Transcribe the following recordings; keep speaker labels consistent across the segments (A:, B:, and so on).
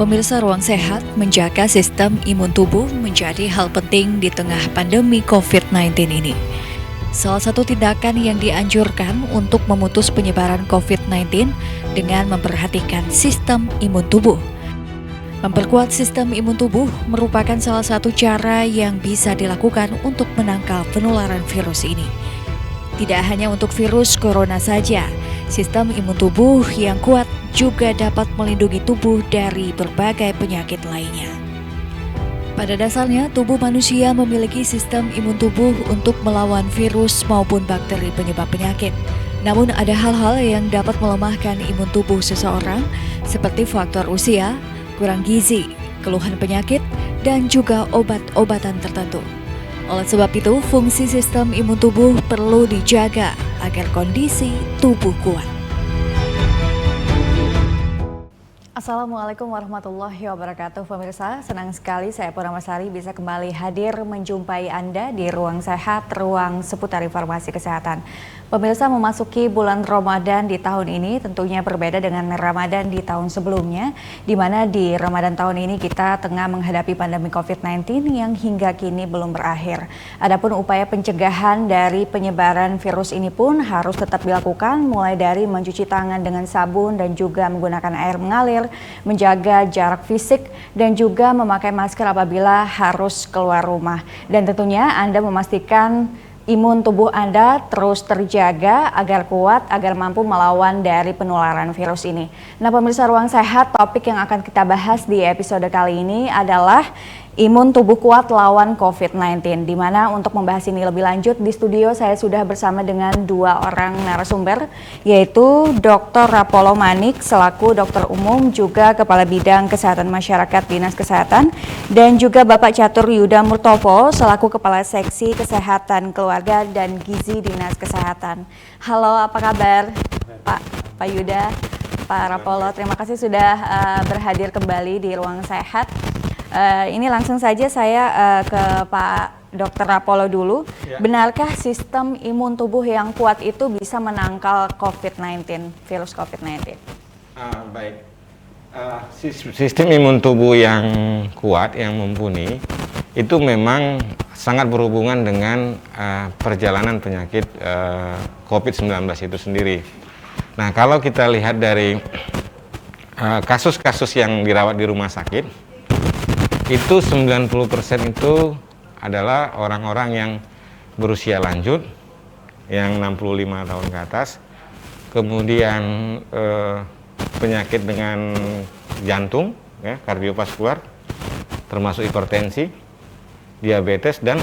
A: Pemirsa Ruang Sehat, menjaga sistem imun tubuh menjadi hal penting di tengah pandemi COVID-19 ini. Salah satu tindakan yang dianjurkan untuk memutus penyebaran COVID-19 dengan memperhatikan sistem imun tubuh. Memperkuat sistem imun tubuh merupakan salah satu cara yang bisa dilakukan untuk menangkal penularan virus ini. Tidak hanya untuk virus corona saja, sistem imun tubuh yang kuat juga dapat melindungi tubuh dari berbagai penyakit lainnya. Pada dasarnya, tubuh manusia memiliki sistem imun tubuh untuk melawan virus maupun bakteri penyebab penyakit. Namun ada hal-hal yang dapat melemahkan imun tubuh seseorang seperti faktor usia, kurang gizi, keluhan penyakit, dan juga obat-obatan tertentu. Oleh sebab itu, fungsi sistem imun tubuh perlu dijaga agar kondisi tubuh kuat. Assalamualaikum warahmatullahi wabarakatuh, pemirsa. Senang sekali saya Purnamasari bisa kembali hadir menjumpai Anda di Ruang Sehat, ruang seputar informasi kesehatan. Pemirsa, memasuki bulan Ramadan di tahun ini tentunya berbeda dengan Ramadan di tahun sebelumnya, di mana di Ramadan tahun ini kita tengah menghadapi pandemi COVID-19 yang hingga kini belum berakhir. Adapun upaya pencegahan dari penyebaran virus ini pun harus tetap dilakukan, mulai dari mencuci tangan dengan sabun dan juga menggunakan air mengalir, menjaga jarak fisik, dan juga memakai masker apabila harus keluar rumah. Dan tentunya Anda memastikan imun tubuh Anda terus terjaga agar kuat, agar mampu melawan dari penularan virus ini. Nah, pemirsa Ruang Sehat, topik yang akan kita bahas di episode kali ini adalah imun tubuh kuat lawan COVID-19. Di mana untuk membahas ini lebih lanjut, di studio saya sudah bersama dengan dua orang narasumber, yaitu Dr. Rapolo Manik selaku dokter umum juga Kepala Bidang Kesehatan Masyarakat Dinas Kesehatan, dan juga Bapak Catur Yuda Murtopo selaku Kepala Seksi Kesehatan Keluarga dan Gizi Dinas Kesehatan. Halo, apa kabar Pak Yuda, Pak Rapolo? Terima kasih sudah berhadir kembali di Ruang Sehat. Ini langsung saja saya ke Pak Dr. Rapolo dulu. Ya. Benarkah sistem imun tubuh yang kuat itu bisa menangkal COVID-19, virus COVID-19?
B: Baik. Sistem imun tubuh yang kuat, yang mumpuni, itu memang sangat berhubungan dengan perjalanan penyakit COVID-19 itu sendiri. Nah, kalau kita lihat dari kasus-kasus yang dirawat di rumah sakit, itu 90% itu adalah orang-orang yang berusia lanjut, yang 65 tahun ke atas, kemudian penyakit dengan jantung, ya, kardiovaskular, termasuk hipertensi, diabetes, dan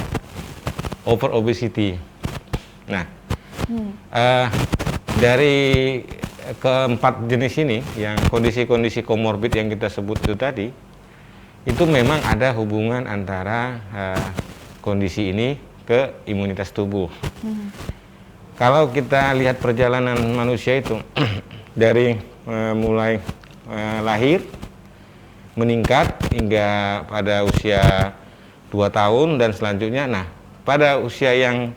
B: over obesity. Nah, dari keempat jenis ini, yang kondisi-kondisi komorbid yang kita sebut itu tadi, itu memang ada hubungan antara kondisi ini ke imunitas tubuh. Kalau kita lihat perjalanan manusia itu dari mulai lahir, meningkat hingga pada usia 2 tahun dan selanjutnya. Nah, pada usia yang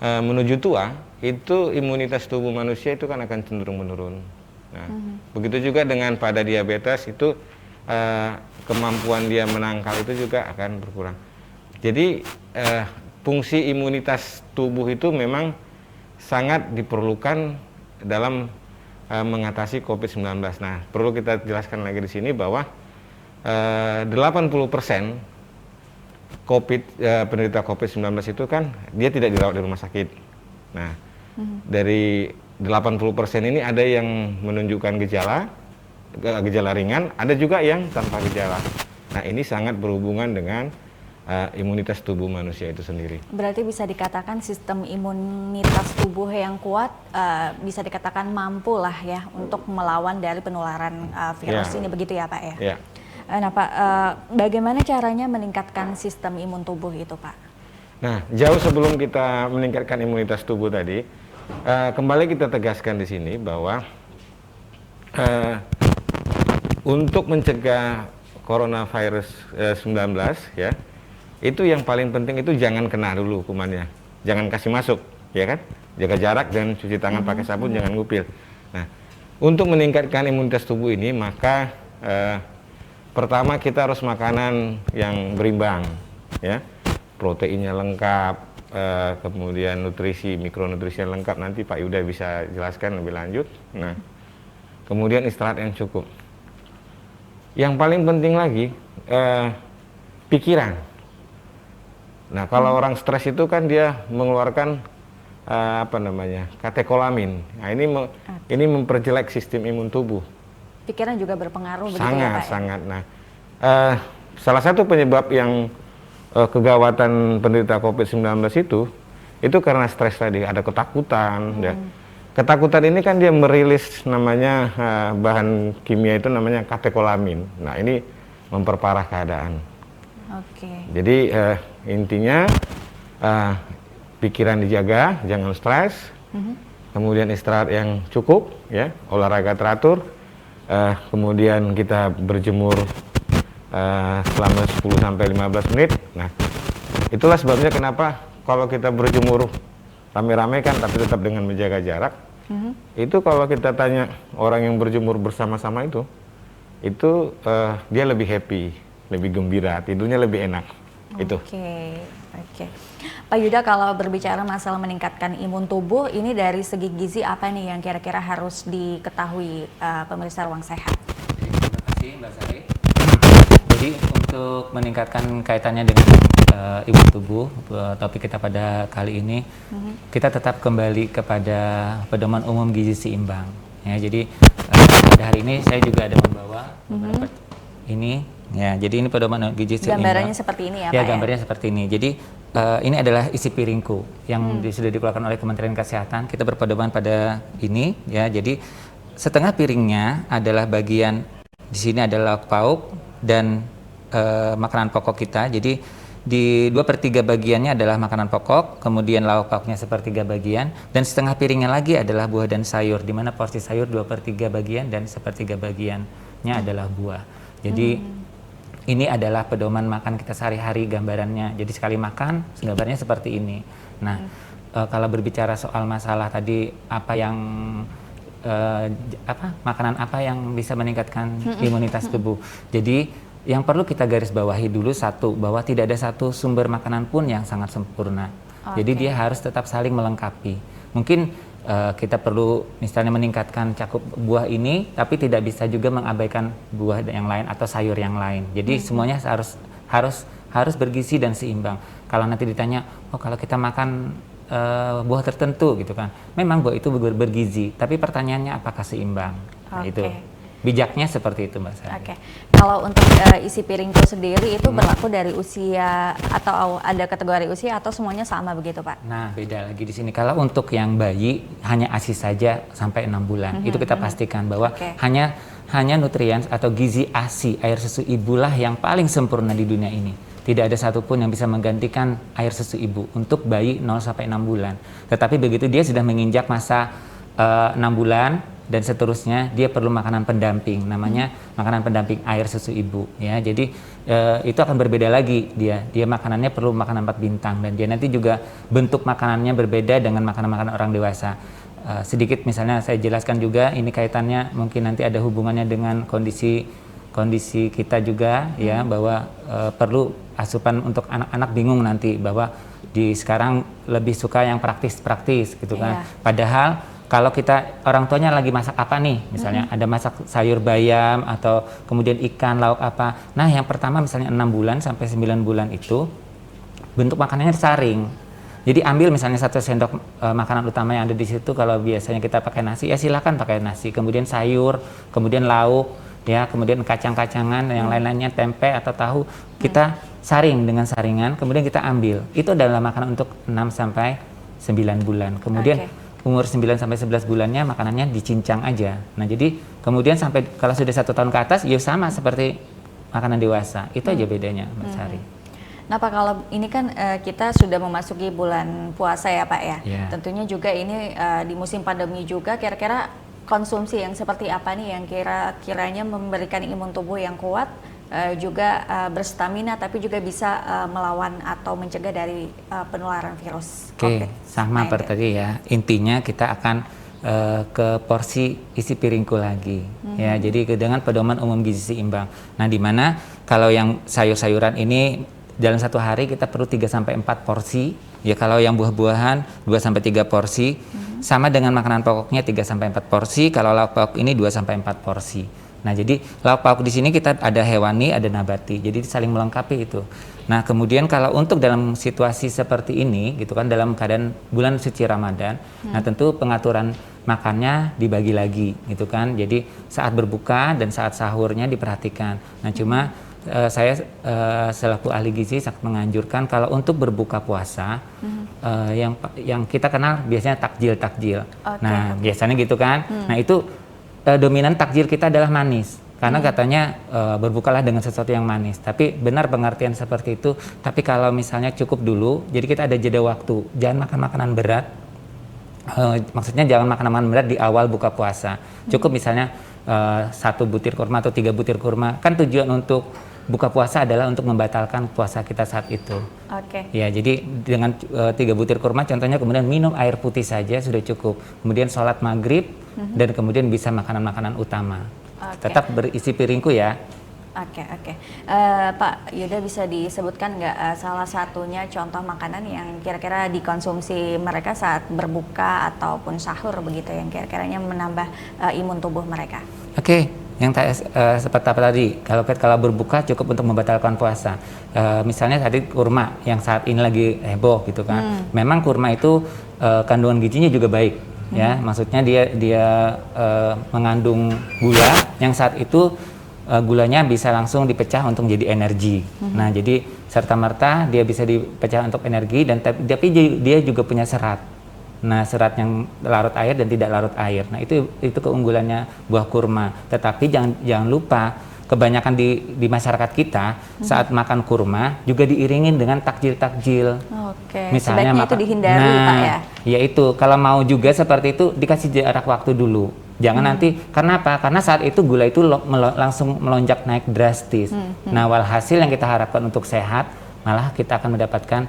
B: menuju tua, itu imunitas tubuh manusia itu kan akan cenderung menurun. Nah, begitu juga dengan pada diabetes itu kemampuan dia menangkal itu juga akan berkurang. Jadi fungsi imunitas tubuh itu memang sangat diperlukan dalam mengatasi COVID-19. Nah, perlu kita jelaskan lagi di sini bahwa 80% penderita COVID-19 itu kan dia tidak dirawat di rumah sakit. Nah, dari 80% ini ada yang menunjukkan gejala ringan, ada juga yang tanpa gejala. Nah, ini sangat berhubungan dengan imunitas tubuh manusia itu sendiri.
A: Berarti bisa dikatakan sistem imunitas tubuh yang kuat bisa dikatakan mampu lah ya untuk melawan dari penularan virus ini, begitu ya Pak ya? Ya. Nah Pak, bagaimana caranya meningkatkan sistem imun tubuh itu Pak?
B: Nah, jauh sebelum kita meningkatkan imunitas tubuh tadi, kembali kita tegaskan di sini bahwa untuk mencegah coronavirus 19 ya, itu yang paling penting itu jangan kena dulu kumannya, jangan kasih masuk, ya kan? Jaga jarak dan cuci tangan pakai sabun, jangan ngupil. Nah, untuk meningkatkan imunitas tubuh ini maka pertama kita harus makanan yang berimbang, ya, proteinnya lengkap, kemudian nutrisi, mikronutrisi yang lengkap. Nanti Pak Yuda bisa jelaskan lebih lanjut. Nah, kemudian istirahat yang cukup. Yang paling penting lagi, pikiran. Nah, kalau orang stres itu kan dia mengeluarkan katekolamin. Nah, ini memperjelek sistem imun tubuh.
A: Pikiran juga berpengaruh begitu
B: Sangat,
A: ya Pak?
B: sangat. Nah, salah satu penyebab yang kegawatan penderita COVID-19 itu karena stres tadi, ada ketakutan. Ya. Ketakutan ini kan dia merilis namanya bahan kimia itu namanya katekolamin. Nah, ini memperparah keadaan.
A: Oke.
B: Jadi intinya pikiran dijaga, jangan stres, kemudian istirahat yang cukup, ya, olahraga teratur, kemudian kita berjemur selama 10-15 menit. Nah, itulah sebabnya kenapa kalau kita berjemur rame-rame kan, tapi tetap dengan menjaga jarak. Itu kalau kita tanya orang yang berjemur bersama-sama itu dia lebih happy, lebih gembira, tidurnya lebih enak. Itu.
A: Oke. Pak Yuda, kalau berbicara masalah meningkatkan imun tubuh, ini dari segi gizi apa nih yang kira-kira harus diketahui pemirsa Ruang Sehat?
C: Terima kasih Mbak Sari. Jadi untuk meningkatkan kaitannya dengan imun tubuh, topik kita pada kali ini, kita tetap kembali kepada pedoman umum gizi seimbang. Ya, jadi pada hari ini saya juga ada membawa beberapa ini. Ya, jadi ini pedoman gizi seimbang.
A: Gambarannya seperti ini ya, Pak?
C: Ya, gambarnya seperti ini. Jadi ini adalah isi piringku yang sudah dikeluarkan oleh Kementerian Kesehatan. Kita berpedoman pada ini, ya. Jadi setengah piringnya adalah bagian di sini adalah lauk pauk dan makanan pokok kita. Jadi di 2/3 bagiannya adalah makanan pokok, kemudian lauk pauknya 1/3 bagian, dan setengah piringnya lagi adalah buah dan sayur, di mana porsi sayur 2/3 bagian dan 1/3 bagiannya adalah buah. Jadi ini adalah pedoman makan kita sehari-hari gambarannya. Jadi sekali makan, gambarnya seperti ini. Nah, kalau berbicara soal masalah tadi apa yang makanan apa yang bisa meningkatkan imunitas tubuh. Jadi yang perlu kita garis bawahi dulu satu, bahwa tidak ada satu sumber makanan pun yang sangat sempurna. Jadi dia harus tetap saling melengkapi. Mungkin kita perlu misalnya meningkatkan cakup buah ini, tapi tidak bisa juga mengabaikan buah yang lain atau sayur yang lain. Jadi semuanya harus bergizi dan seimbang. Kalau nanti ditanya, oh kalau kita makan buah tertentu gitu kan, memang buah itu bergizi, tapi pertanyaannya apakah seimbang? Nah, itu bijaknya seperti itu Mbak Sari.
A: Oke. Kalau untuk isi piringku sendiri itu berlaku dari usia atau ada kategori usia atau semuanya sama begitu Pak?
C: Nah, beda lagi di sini. Kalau untuk yang bayi hanya ASI saja sampai 6 bulan. Itu kita pastikan bahwa hanya nutrien atau gizi ASI, air susu ibulah yang paling sempurna di dunia ini. Tidak ada satupun yang bisa menggantikan air susu ibu untuk bayi 0 sampai 6 bulan. Tetapi begitu dia sudah menginjak masa 6 bulan dan seterusnya, dia perlu makanan pendamping, namanya makanan pendamping air susu ibu, ya. Jadi itu akan berbeda lagi, dia makanannya perlu makanan 4 bintang, dan dia nanti juga bentuk makanannya berbeda dengan makanan-makanan orang dewasa. Sedikit misalnya saya jelaskan juga, ini kaitannya mungkin nanti ada hubungannya dengan kondisi kita juga, ya, bahwa perlu asupan untuk anak-anak bingung nanti bahwa di sekarang lebih suka yang praktis gitu kan. Padahal kalau kita orang tuanya lagi masak apa nih, misalnya ada masak sayur bayam atau kemudian ikan, lauk apa. Nah, yang pertama misalnya 6 bulan sampai 9 bulan itu bentuk makanannya disaring. Jadi ambil misalnya 1 sendok makanan utama yang ada di situ. Kalau biasanya kita pakai nasi, ya silakan pakai nasi. Kemudian sayur, kemudian lauk, ya, kemudian kacang-kacangan, yang lain-lainnya tempe atau tahu. Kita saring dengan saringan, kemudian kita ambil. Itu adalah makanan untuk 6 sampai 9 bulan. Kemudian umur 9 sampai 11 bulannya makanannya dicincang aja. Nah, jadi kemudian sampai kalau sudah 1 tahun ke atas, ya sama seperti makanan dewasa. Itu aja bedanya, Mbak Sari.
A: Nah Pak, kalau ini kan kita sudah memasuki bulan puasa ya Pak ya. Tentunya juga ini di musim pandemi juga, kira-kira konsumsi yang seperti apa nih yang kira-kiranya memberikan imun tubuh yang kuat, juga berstamina, tapi juga bisa melawan atau mencegah dari penularan virus COVID.
C: Sama seperti tadi ya. Intinya kita akan ke porsi isi piringku lagi. Ya, jadi dengan pedoman umum gizi seimbang. Nah, di mana kalau yang sayur-sayuran ini dalam satu hari kita perlu 3-4 porsi. Ya, kalau yang buah-buahan 2-3 porsi. Sama dengan makanan pokoknya 3-4 porsi. Kalau lauk pauk ini 2-4 porsi. Nah, jadi lauk pauk di sini kita ada hewani, ada nabati. Jadi saling melengkapi itu. Nah, kemudian kalau untuk dalam situasi seperti ini, gitu kan, dalam keadaan bulan suci Ramadan, nah tentu pengaturan makannya dibagi lagi, gitu kan. Jadi saat berbuka dan saat sahurnya diperhatikan. Nah, cuma saya selaku ahli gizi sangat menganjurkan kalau untuk berbuka puasa, yang kita kenal biasanya takjil. Nah, biasanya gitu kan. Nah, itu dominan takjil kita adalah manis. Karena katanya berbukalah dengan sesuatu yang manis. Tapi benar pengertian seperti itu. Tapi kalau misalnya cukup dulu, jadi kita ada jeda waktu. Jangan makan makanan berat. Maksudnya jangan makan makanan berat di awal buka puasa. Cukup misalnya 1 butir kurma atau 3 butir kurma. Kan tujuan untuk buka puasa adalah untuk membatalkan puasa kita saat itu. Ya, jadi dengan 3 butir kurma, contohnya kemudian minum air putih saja sudah cukup. Kemudian sholat maghrib dan kemudian bisa makanan-makanan utama. Tetap berisi piringku ya.
A: Pak Yuda, bisa disebutkan nggak salah satunya contoh makanan yang kira-kira dikonsumsi mereka saat berbuka ataupun sahur begitu, yang kira-kiranya menambah imun tubuh mereka?
C: Yang seperti apa tadi, kalau berbuka cukup untuk membatalkan puasa. Misalnya tadi kurma yang saat ini lagi heboh gitu kan. Memang kurma itu kandungan gizinya juga baik. Ya, maksudnya dia mengandung gula yang saat itu gulanya bisa langsung dipecah untuk menjadi energi. Nah, jadi serta-merta dia bisa dipecah untuk energi, dan tapi dia juga punya serat. Nah, serat yang larut air dan tidak larut air. Nah, itu keunggulannya buah kurma. Tetapi jangan lupa, kebanyakan di masyarakat kita saat makan kurma juga diiringin dengan takjil-takjil. Misalnya
A: sebaiknya itu dihindari, Pak ya.
C: Ya itu, kalau mau juga seperti itu dikasih jarak waktu dulu. Jangan nanti, karena apa? Karena saat itu gula itu langsung melonjak naik drastis. Nah, walhasil yang kita harapkan untuk sehat, malah kita akan mendapatkan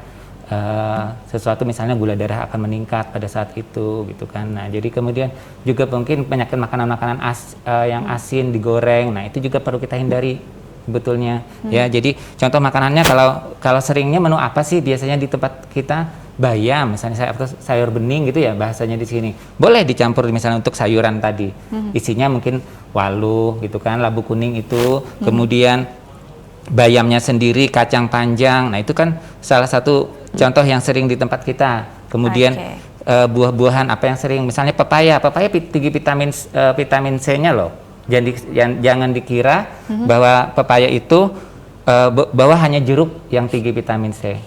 C: sesuatu, misalnya gula darah akan meningkat pada saat itu, gitu kan. Nah, jadi kemudian juga mungkin penyakit makanan-makanan yang asin, digoreng. Nah, itu juga perlu kita hindari sebetulnya. Ya, jadi contoh makanannya, kalau seringnya menu apa sih biasanya di tempat kita? Bayam, misalnya sayur bening gitu ya bahasanya di sini. Boleh dicampur misalnya untuk sayuran tadi. Isinya mungkin waluh gitu kan, labu kuning itu, kemudian bayamnya sendiri, kacang panjang. Nah, itu kan salah satu contoh yang sering di tempat kita. Kemudian buah-buahan apa yang sering, misalnya pepaya tinggi vitamin C-nya loh. Jangan dikira bahwa pepaya itu bahwa hanya jeruk yang tinggi vitamin C.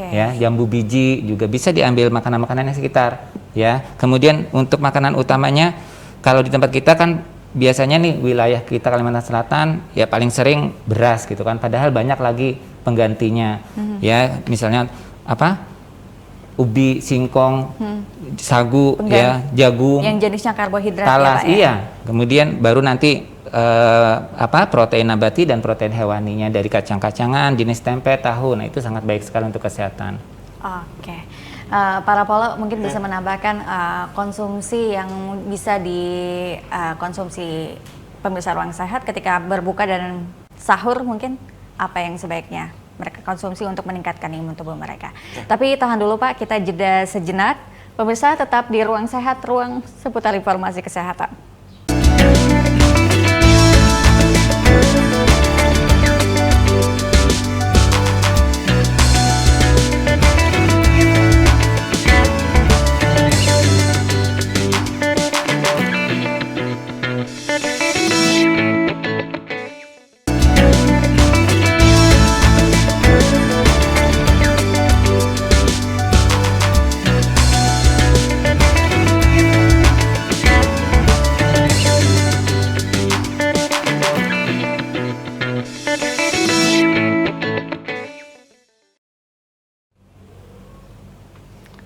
C: Ya, jambu biji juga bisa diambil makanan-makanan yang sekitar. Ya, kemudian untuk makanan utamanya, kalau di tempat kita kan biasanya nih wilayah kita Kalimantan Selatan ya paling sering beras gitu kan. Padahal banyak lagi penggantinya. Ya, misalnya apa? Ubi, singkong, sagu, ya, jagung.
A: Yang jenisnya karbohidrat
C: talas,
A: ya, Pak ya?
C: Iya. Kemudian baru nanti protein nabati dan protein hewaninya dari kacang-kacangan, jenis tempe, tahu. Nah, itu sangat baik sekali untuk kesehatan.
A: Para polo mungkin bisa menambahkan konsumsi yang bisa dikonsumsi pemirsa Ruang Sehat ketika berbuka dan sahur, mungkin apa yang sebaiknya mereka konsumsi untuk meningkatkan imun tubuh mereka. Tapi tahan dulu Pak, kita jeda sejenak. Pemirsa tetap di Ruang Sehat, ruang seputar informasi kesehatan.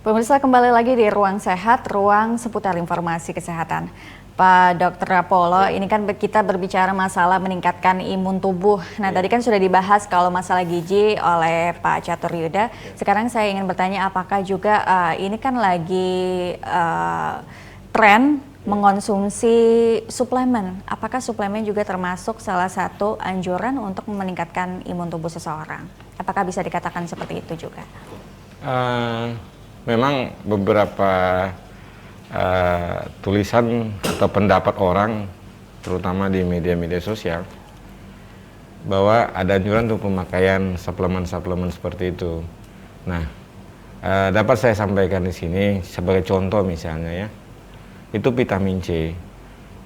A: Pemirsa, kembali lagi di Ruang Sehat, ruang seputar informasi kesehatan. Pak Dr. Apollo, ini kan kita berbicara masalah meningkatkan imun tubuh. Nah, tadi kan sudah dibahas kalau masalah gizi oleh Pak Catur Yuda. Sekarang saya ingin bertanya, apakah juga ini kan lagi tren mengonsumsi suplemen. Apakah suplemen juga termasuk salah satu anjuran untuk meningkatkan imun tubuh seseorang? Apakah bisa dikatakan seperti itu juga?
B: Memang beberapa tulisan atau pendapat orang, terutama di media-media sosial, bahwa ada anjuran untuk pemakaian suplemen-suplemen seperti itu. Nah, dapat saya sampaikan di sini sebagai contoh misalnya ya. Itu vitamin C.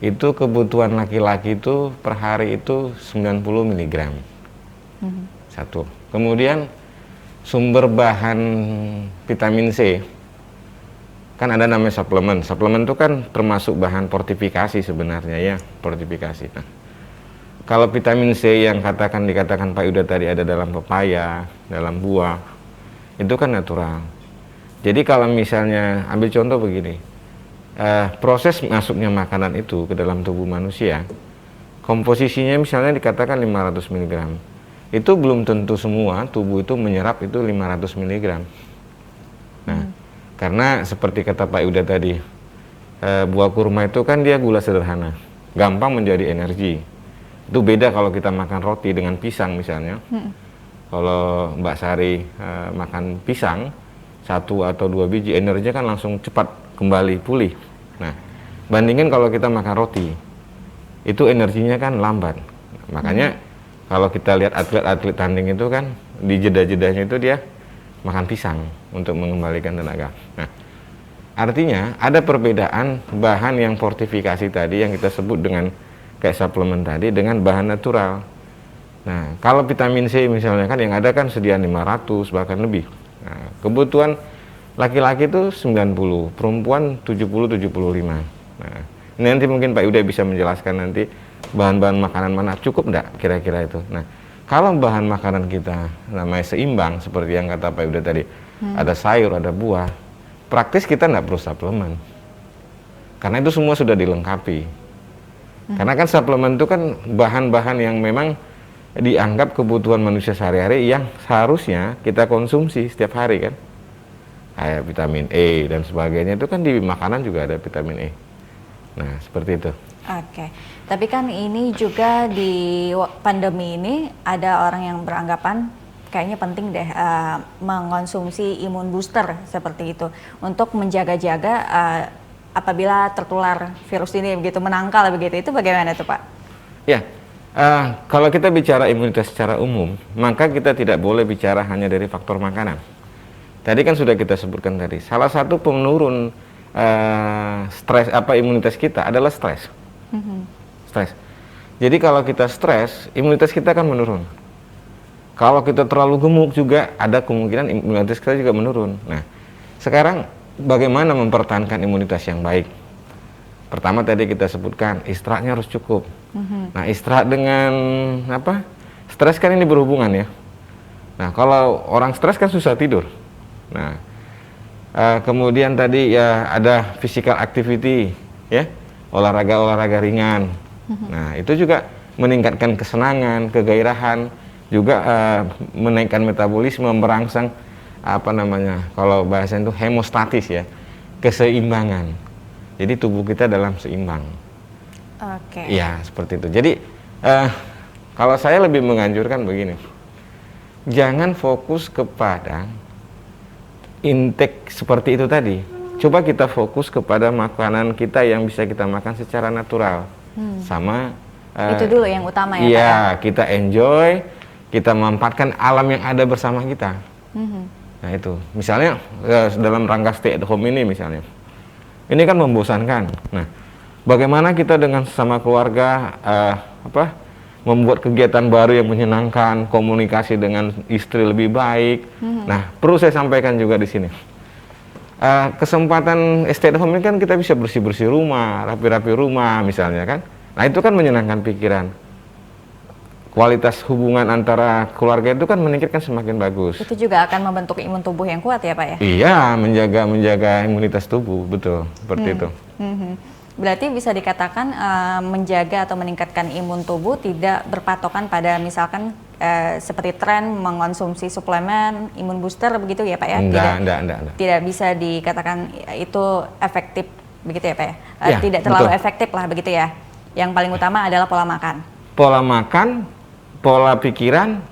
B: Itu kebutuhan laki-laki itu per hari itu 90 mg. Satu. Kemudian sumber bahan vitamin C, kan ada namanya suplemen. Suplemen itu kan termasuk bahan fortifikasi sebenarnya ya, fortifikasi. Nah, kalau vitamin C yang dikatakan Pak Yuda tadi ada dalam pepaya, dalam buah, itu kan natural. Jadi kalau misalnya ambil contoh begini, proses masuknya makanan itu ke dalam tubuh manusia, komposisinya misalnya dikatakan 500 mg. Itu belum tentu semua tubuh itu menyerap itu 500 mg. Nah, karena seperti kata Pak Yuda tadi, buah kurma itu kan dia gula sederhana, gampang menjadi energi. Itu beda kalau kita makan roti dengan pisang misalnya. Kalau Mbak Sari makan pisang 1 atau 2 biji, energinya kan langsung cepat kembali pulih. Nah, bandingin kalau kita makan roti, itu energinya kan lambat. Makanya kalau kita lihat atlet-atlet tanding itu kan di jeda-jedanya itu dia makan pisang untuk mengembalikan tenaga. Nah, artinya ada perbedaan bahan yang fortifikasi tadi yang kita sebut dengan kayak suplemen tadi dengan bahan natural. Nah, kalau vitamin C misalnya kan yang ada kan sediaan 500 bahkan lebih. Nah, kebutuhan laki-laki itu 90, perempuan 70-75. Nah, ini nanti mungkin Pak Yuda bisa menjelaskan nanti bahan-bahan makanan mana cukup enggak kira-kira itu. Nah, kalau bahan makanan kita namanya seimbang seperti yang kata Pak Yuda tadi, ada sayur, ada buah, praktis kita enggak perlu suplemen. Karena itu semua sudah dilengkapi. Karena kan suplemen itu kan bahan-bahan yang memang dianggap kebutuhan manusia sehari-hari yang seharusnya kita konsumsi setiap hari kan. Kayak vitamin E dan sebagainya itu kan di makanan juga ada vitamin E. Nah, seperti itu.
A: Oke, tapi kan ini juga di pandemi ini ada orang yang beranggapan kayaknya penting deh mengonsumsi imun booster seperti itu untuk menjaga-jaga apabila tertular virus ini begitu, menangkal begitu. Itu bagaimana tuh Pak?
B: Ya, kalau kita bicara imunitas secara umum, maka kita tidak boleh bicara hanya dari faktor makanan. Tadi kan sudah kita sebutkan tadi, salah satu penurun stres imunitas kita adalah stres. Stres. Jadi kalau kita stres, imunitas kita akan menurun. Kalau kita terlalu gemuk juga ada kemungkinan imunitas kita juga menurun. Nah, sekarang bagaimana mempertahankan imunitas yang baik? Pertama tadi kita sebutkan istirahatnya harus cukup. Nah, istirahat dengan stres kan ini berhubungan ya. Nah, kalau orang stres kan susah tidur. Nah, kemudian tadi ya ada physical activity ya, olahraga ringan. Nah, itu juga meningkatkan kesenangan, kegairahan, juga menaikkan metabolisme, merangsang kalau bahasa itu hemostatis ya, keseimbangan. Jadi tubuh kita dalam seimbang.
A: Oke.
B: Ya, seperti itu. Jadi kalau saya lebih menganjurkan begini. Jangan fokus kepada intake seperti itu tadi. Coba kita fokus kepada makanan kita yang bisa kita makan secara natural. Sama
A: itu dulu yang utama ya Pak?
B: Iya, kita enjoy, kita memanfaatkan alam yang ada bersama kita. Nah itu, misalnya dalam rangka stay at home ini misalnya, ini kan membosankan. Nah, bagaimana kita dengan sesama keluarga membuat kegiatan baru yang menyenangkan, komunikasi dengan istri lebih baik. Nah, perlu saya sampaikan juga di sini. Kesempatan stay at home ini kan kita bisa bersih-bersih rumah, rapi-rapi rumah misalnya kan. Nah, itu kan menyenangkan pikiran. Kualitas hubungan antara keluarga itu kan meningkat kan semakin bagus.
A: Itu juga akan membentuk imun tubuh yang kuat ya Pak ya?
B: Iya, menjaga imunitas tubuh, betul, seperti itu.
A: Berarti bisa dikatakan menjaga atau meningkatkan imun tubuh tidak berpatokan pada misalkan seperti tren mengonsumsi suplemen imun booster begitu ya Pak ya?
B: Enggak.
A: Tidak bisa dikatakan itu efektif begitu ya Pak ya?
B: Ya,
A: Tidak terlalu
B: betul.
A: efektif lah begitu ya. Yang paling utama adalah pola makan.
B: Pola makan, pola pikiran,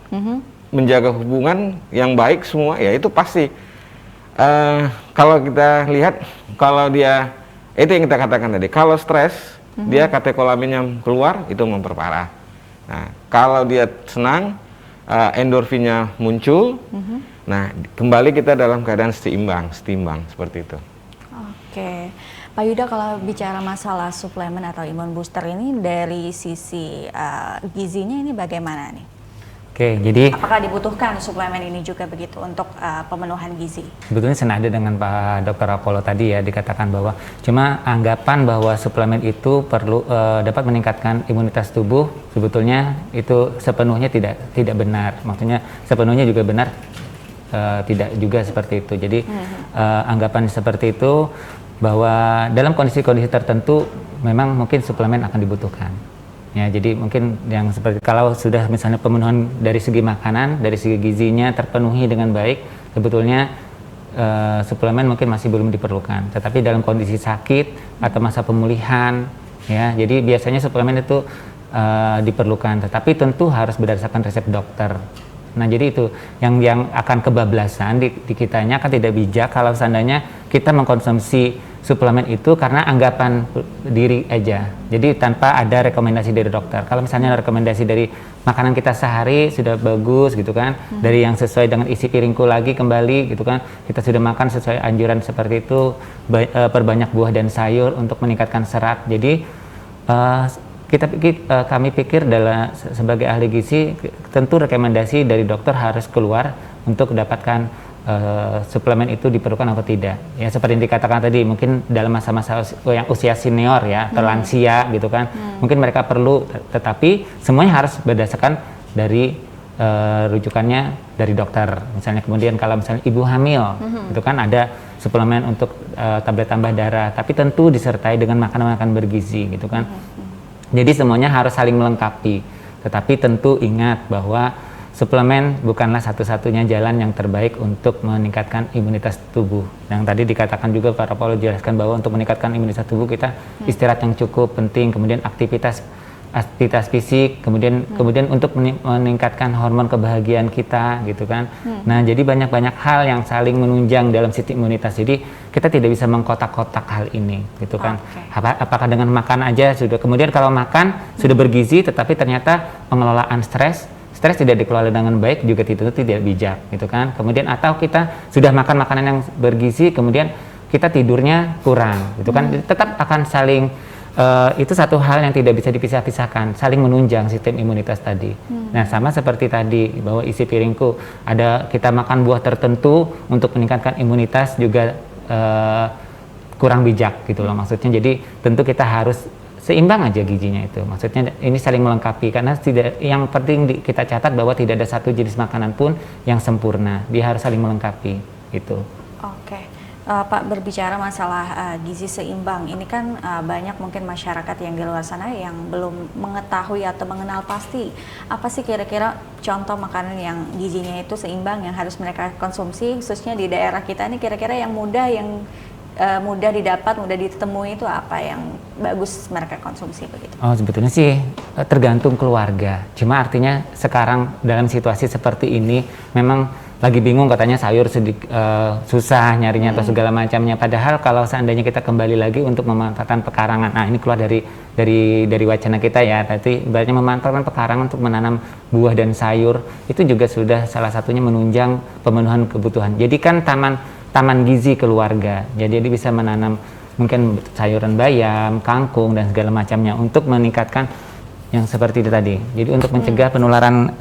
B: menjaga hubungan yang baik semua, ya itu pasti. Kalau kita lihat, kalau dia, itu yang kita katakan tadi, kalau stres, dia katekolaminnya keluar, itu memperparah. Nah, kalau dia senang, endorfinnya muncul, nah kembali kita dalam keadaan setimbang seperti itu.
A: Oke, Pak Yuda, kalau bicara masalah suplemen atau imun booster ini dari sisi gizinya ini bagaimana nih?
C: Oke, jadi
A: Apakah dibutuhkan suplemen ini juga begitu untuk pemenuhan gizi?
C: sebetulnya senada dengan Pak Dr. Apollo tadi ya, dikatakan bahwa cuma anggapan bahwa suplemen itu perlu dapat meningkatkan imunitas tubuh, sebetulnya itu sepenuhnya tidak benar. Maksudnya sepenuhnya juga benar, tidak juga seperti itu. Jadi anggapan seperti itu bahwa dalam kondisi-kondisi tertentu memang mungkin suplemen akan dibutuhkan. Ya, jadi mungkin yang seperti kalau sudah misalnya pemenuhan dari segi makanan, dari segi gizinya terpenuhi dengan baik, sebetulnya suplemen mungkin masih belum diperlukan. Tetapi dalam kondisi sakit atau masa pemulihan, ya, jadi biasanya suplemen itu diperlukan. Tetapi tentu harus berdasarkan resep dokter. Nah, jadi itu yang akan kebablasan di kitanya kan tidak bijak kalau seandainya kita mengkonsumsi suplemen itu karena anggapan diri aja. Jadi tanpa ada rekomendasi dari dokter. Kalau misalnya rekomendasi dari makanan kita sehari sudah bagus gitu kan, dari yang sesuai dengan isi piringku lagi kembali gitu kan, kita sudah makan sesuai anjuran seperti itu, perbanyak buah dan sayur untuk meningkatkan serat. Jadi kami pikir sebagai ahli gizi tentu rekomendasi dari dokter harus keluar untuk dapatkan suplemen itu diperlukan atau tidak. Ya seperti yang dikatakan tadi, mungkin dalam masa-masa yang usia senior ya, atau lansia gitu kan, mungkin mereka perlu, tetapi semuanya harus berdasarkan dari rujukannya dari dokter. Misalnya kemudian kalau misalnya ibu hamil, itu kan ada suplemen untuk tablet tambah darah, tapi tentu disertai dengan makanan-makanan bergizi gitu kan. Jadi semuanya harus saling melengkapi, tetapi tentu ingat bahwa suplemen bukanlah satu-satunya jalan yang terbaik untuk meningkatkan imunitas tubuh. Yang tadi dikatakan juga Pak Apollo jelaskan bahwa untuk meningkatkan imunitas tubuh kita istirahat yang cukup penting, kemudian aktivitas fisik, kemudian untuk meningkatkan hormon kebahagiaan kita gitu kan. Nah, jadi banyak-banyak hal yang saling menunjang dalam sistem imunitas. Jadi kita tidak bisa mengkotak-kotak hal ini gitu kan. Apakah dengan makan aja sudah, kemudian kalau makan sudah bergizi tetapi ternyata pengelolaan stres tidak dikelola dengan baik juga tidak bijak gitu kan. Kemudian atau kita sudah makan makanan yang bergizi kemudian kita tidurnya kurang gitu kan. Tetap akan saling itu satu hal yang tidak bisa dipisah-pisahkan, saling menunjang sistem imunitas tadi. Nah, sama seperti tadi bahwa isi piringku ada kita makan buah tertentu untuk meningkatkan imunitas juga kurang bijak gitu loh maksudnya. Jadi tentu kita harus seimbang aja gizinya itu. Maksudnya ini saling melengkapi karena yang penting kita catat bahwa tidak ada satu jenis makanan pun yang sempurna. Dia harus saling melengkapi gitu.
A: Oke. Pak, berbicara masalah gizi seimbang, ini kan banyak mungkin masyarakat yang di luar sana yang belum mengetahui atau mengenal pasti apa sih kira-kira contoh makanan yang gizinya itu seimbang yang harus mereka konsumsi, khususnya di daerah kita ini kira-kira yang mudah didapat, mudah ditemui itu apa yang bagus mereka konsumsi begitu? Oh,
C: sebetulnya sih tergantung keluarga. Cuma artinya sekarang dalam situasi seperti ini memang lagi bingung katanya sayur susah nyarinya atau segala macamnya. Padahal kalau seandainya kita kembali lagi untuk memanfaatkan pekarangan, nah ini keluar dari wacana kita ya. Tadi ibaratnya memanfaatkan pekarangan untuk menanam buah dan sayur itu juga sudah salah satunya menunjang pemenuhan kebutuhan. Jadi kan taman gizi keluarga. Jadi dia bisa menanam mungkin sayuran bayam, kangkung dan segala macamnya untuk meningkatkan yang seperti itu tadi. Jadi untuk mencegah penularan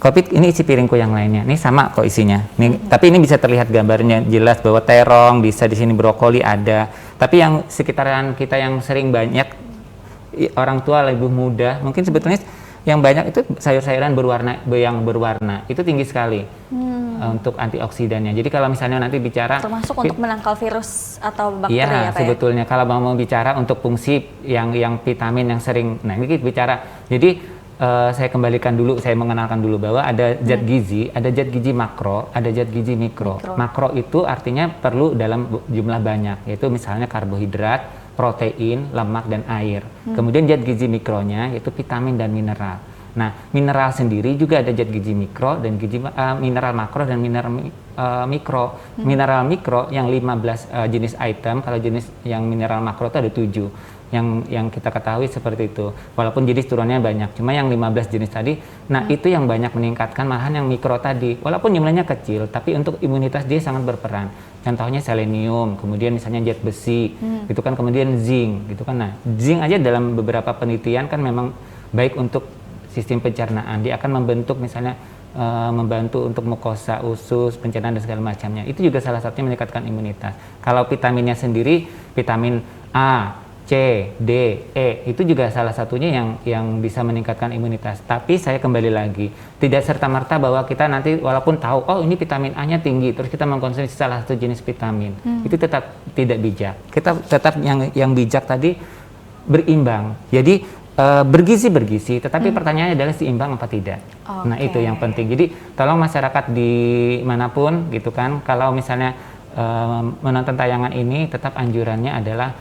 C: COVID, ini isi piringku yang lainnya. Ini sama kok isinya. Tapi ini bisa terlihat gambarnya jelas bahwa terong, bisa di sini brokoli ada. Tapi yang sekitaran kita yang sering banyak orang tua lebih muda, mungkin sebetulnya yang banyak itu sayur-sayuran yang berwarna. Itu tinggi sekali untuk antioksidannya. Jadi kalau misalnya nanti bicara
A: termasuk untuk menangkal virus atau bakteri
C: ya,
A: Pak
C: sebetulnya kalau mau bicara untuk fungsi yang vitamin yang sering. Nah, ini kita bicara. Jadi saya kembalikan dulu, saya mengenalkan dulu bahwa ada zat gizi, ada zat gizi makro, ada zat gizi mikro. Makro itu artinya perlu dalam jumlah banyak, yaitu misalnya karbohidrat, protein, lemak, dan air. Kemudian zat gizi mikronya yaitu vitamin dan mineral. Nah, mineral sendiri juga ada zat gizi mikro dan mineral makro dan mineral mikro. Mineral mikro yang 15 jenis item, kalau jenis yang mineral makro itu ada 7. Yang kita ketahui seperti itu. Walaupun jenis turunannya banyak, cuma yang 15 jenis tadi, nah itu yang banyak meningkatkan, malahan yang mikro tadi. Walaupun jumlahnya kecil, tapi untuk imunitas dia sangat berperan. Contohnya selenium, kemudian misalnya zat besi, gitu kan, kemudian zinc, gitu kan. Nah, zinc aja dalam beberapa penelitian kan memang baik untuk sistem pencernaan, dia akan membentuk misalnya membantu untuk mukosa, usus, pencernaan dan segala macamnya. Itu juga salah satunya meningkatkan imunitas. Kalau vitaminnya sendiri, vitamin A, C, D, E, itu juga salah satunya yang bisa meningkatkan imunitas. Tapi saya kembali lagi, tidak serta-merta bahwa kita nanti walaupun tahu, oh ini vitamin A-nya tinggi, terus kita mengkonsumsi salah satu jenis vitamin. Itu tetap tidak bijak. Kita tetap yang bijak tadi berimbang. Jadi bergizi, tetapi pertanyaannya adalah seimbang apa tidak. Nah itu yang penting. Jadi tolong masyarakat dimanapun gitu kan, kalau misalnya menonton tayangan ini, tetap anjurannya adalah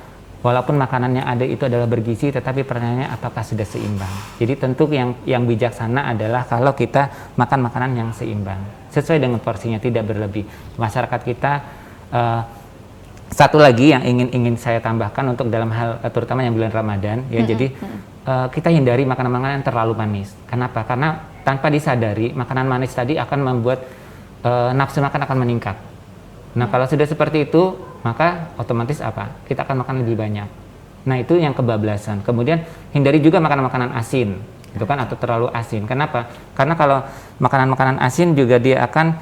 C: walaupun makanan yang ada itu adalah bergizi, tetapi pertanyaannya apakah sudah seimbang. Jadi tentu yang bijaksana adalah kalau kita makan makanan yang seimbang, sesuai dengan porsinya, tidak berlebih. Masyarakat kita satu lagi yang ingin saya tambahkan untuk dalam hal terutama yang bulan Ramadan ya, jadi kita hindari makanan-makanan yang terlalu manis. Kenapa? Karena tanpa disadari makanan manis tadi akan membuat nafsu makan akan meningkat. Nah kalau sudah seperti itu, maka otomatis apa? Kita akan makan lebih banyak. Nah itu yang kebablasan. Kemudian hindari juga makanan-makanan asin, itu kan, atau terlalu asin. Kenapa? Karena kalau makanan-makanan asin juga dia akan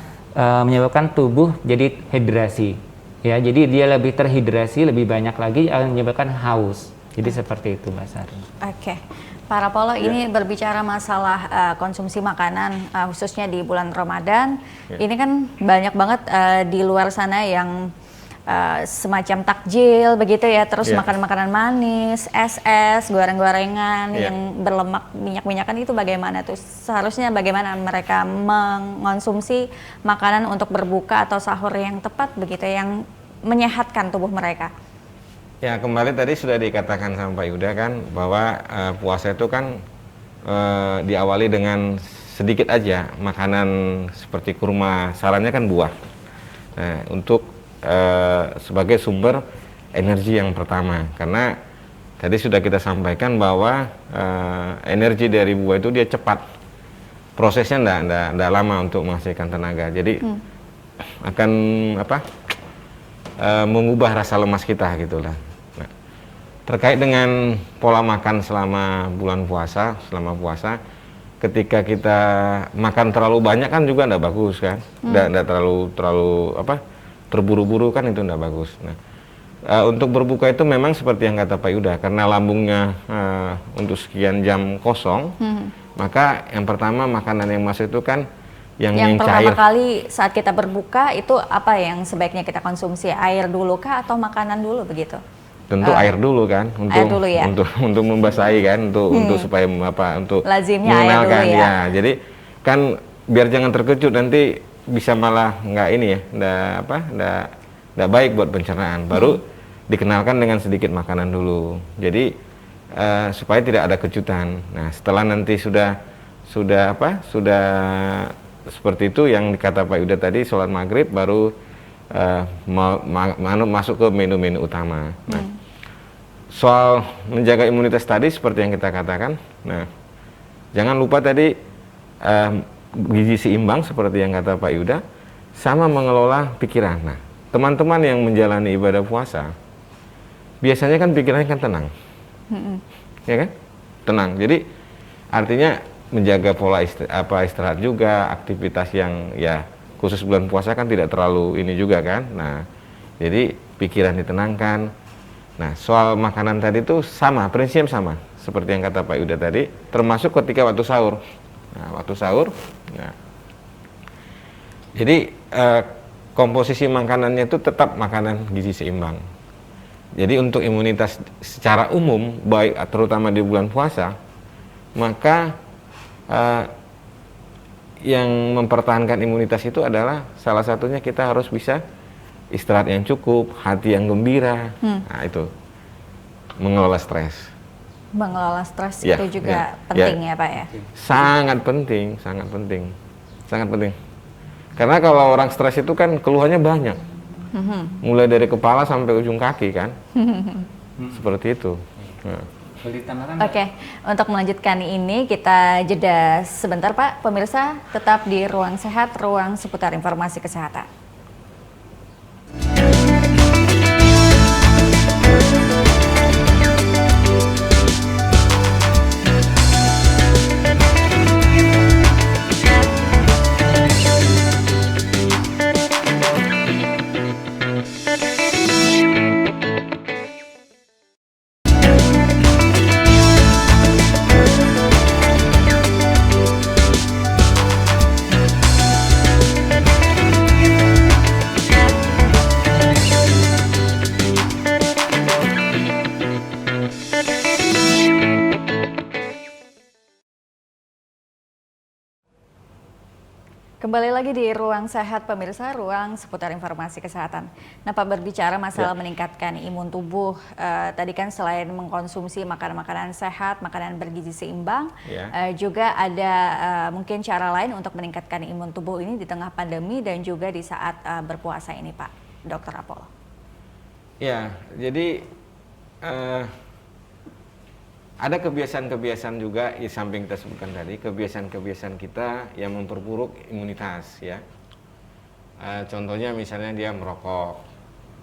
C: menyebabkan tubuh jadi hidrasi. Ya, jadi dia lebih terhidrasi, lebih banyak lagi menyebabkan haus. Jadi seperti itu, Mbak Sari.
A: Oke, Pak Rapolo, ini berbicara masalah konsumsi makanan, khususnya di bulan Ramadan. Ini kan banyak banget di luar sana yang semacam takjil begitu ya, terus makan makanan manis, es, goreng-gorengan yang berlemak, minyak-minyakan. Itu bagaimana tuh? Seharusnya bagaimana mereka mengonsumsi makanan untuk berbuka atau sahur yang tepat begitu, yang menyehatkan tubuh mereka?
B: Ya, kembali tadi sudah dikatakan sama Pak Yuda kan, bahwa puasa itu kan diawali dengan sedikit aja makanan seperti kurma, sarannya kan buah. Nah, untuk sebagai sumber energi yang pertama, karena tadi sudah kita sampaikan bahwa energi dari buah itu dia cepat, prosesnya enggak lama untuk menghasilkan tenaga, jadi akan mengubah rasa lemas kita gitulah. Nah, terkait dengan pola makan selama bulan puasa, ketika kita makan terlalu banyak kan juga enggak bagus kan, enggak terlalu terburu-buru kan, itu enggak bagus. Nah, untuk berbuka itu memang seperti yang kata Pak Yuda, karena lambungnya untuk sekian jam kosong, maka yang pertama makanan yang masuk itu kan yang
A: pertama
B: cair.
A: kali saat kita berbuka itu apa yang sebaiknya kita konsumsi? Air dulu kah atau makanan dulu begitu?
B: Tentu air dulu kan, untuk membasahi kan, untuk supaya untuk
A: lazimnya
B: mengenalkan
A: air dulu ya.
B: Jadi kan biar jangan terkejut nanti bisa malah nggak ini ya, nggak baik buat pencernaan. Baru dikenalkan dengan sedikit makanan dulu. Jadi supaya tidak ada kejutan. Nah, setelah nanti sudah seperti itu yang dikata Pak Yuda tadi, sholat maghrib baru masuk ke menu-menu utama. Nah, soal menjaga imunitas tadi seperti yang kita katakan. Nah, jangan lupa tadi gizi seimbang seperti yang kata Pak Yuda, sama mengelola pikiran. Nah, teman-teman yang menjalani ibadah puasa biasanya kan pikirannya kan tenang, ya kan, tenang. Jadi artinya menjaga pola istirahat juga, aktivitas yang ya khusus bulan puasa kan tidak terlalu ini juga kan. Nah, jadi pikiran ditenangkan. Nah, soal makanan tadi itu sama, prinsipnya sama seperti yang kata Pak Yuda tadi, termasuk ketika waktu sahur. Nah, waktu sahur, nah, jadi komposisi makanannya itu tetap makanan gizi seimbang. Jadi untuk imunitas secara umum, baik terutama di bulan puasa, maka yang mempertahankan imunitas itu adalah salah satunya kita harus bisa istirahat yang cukup, hati yang gembira. Nah, itu mengelola stres.
A: Mengelola stres
B: Ya,
A: itu juga
B: ya,
A: penting
B: ya.
A: ya Pak ya?
B: Sangat penting, sangat penting. Sangat penting. Karena kalau orang stres itu kan keluhannya banyak. Mulai dari kepala sampai ujung kaki kan. Seperti itu. Nah.
A: Oke, untuk melanjutkan ini kita jeda sebentar Pak. Pemirsa tetap di Ruang Sehat, ruang seputar informasi kesehatan. Kembali lagi di Ruang Sehat pemirsa, ruang seputar informasi kesehatan. Nah Pak, berbicara masalah meningkatkan imun tubuh, tadi kan selain mengkonsumsi makanan-makanan sehat, makanan bergizi seimbang, juga ada mungkin cara lain untuk meningkatkan imun tubuh ini di tengah pandemi dan juga di saat berpuasa ini Pak, Dr. Apollo.
B: Ya, jadi ada kebiasaan-kebiasaan juga di samping kita sebutkan tadi, kebiasaan-kebiasaan kita yang memperburuk imunitas ya. Contohnya misalnya dia merokok,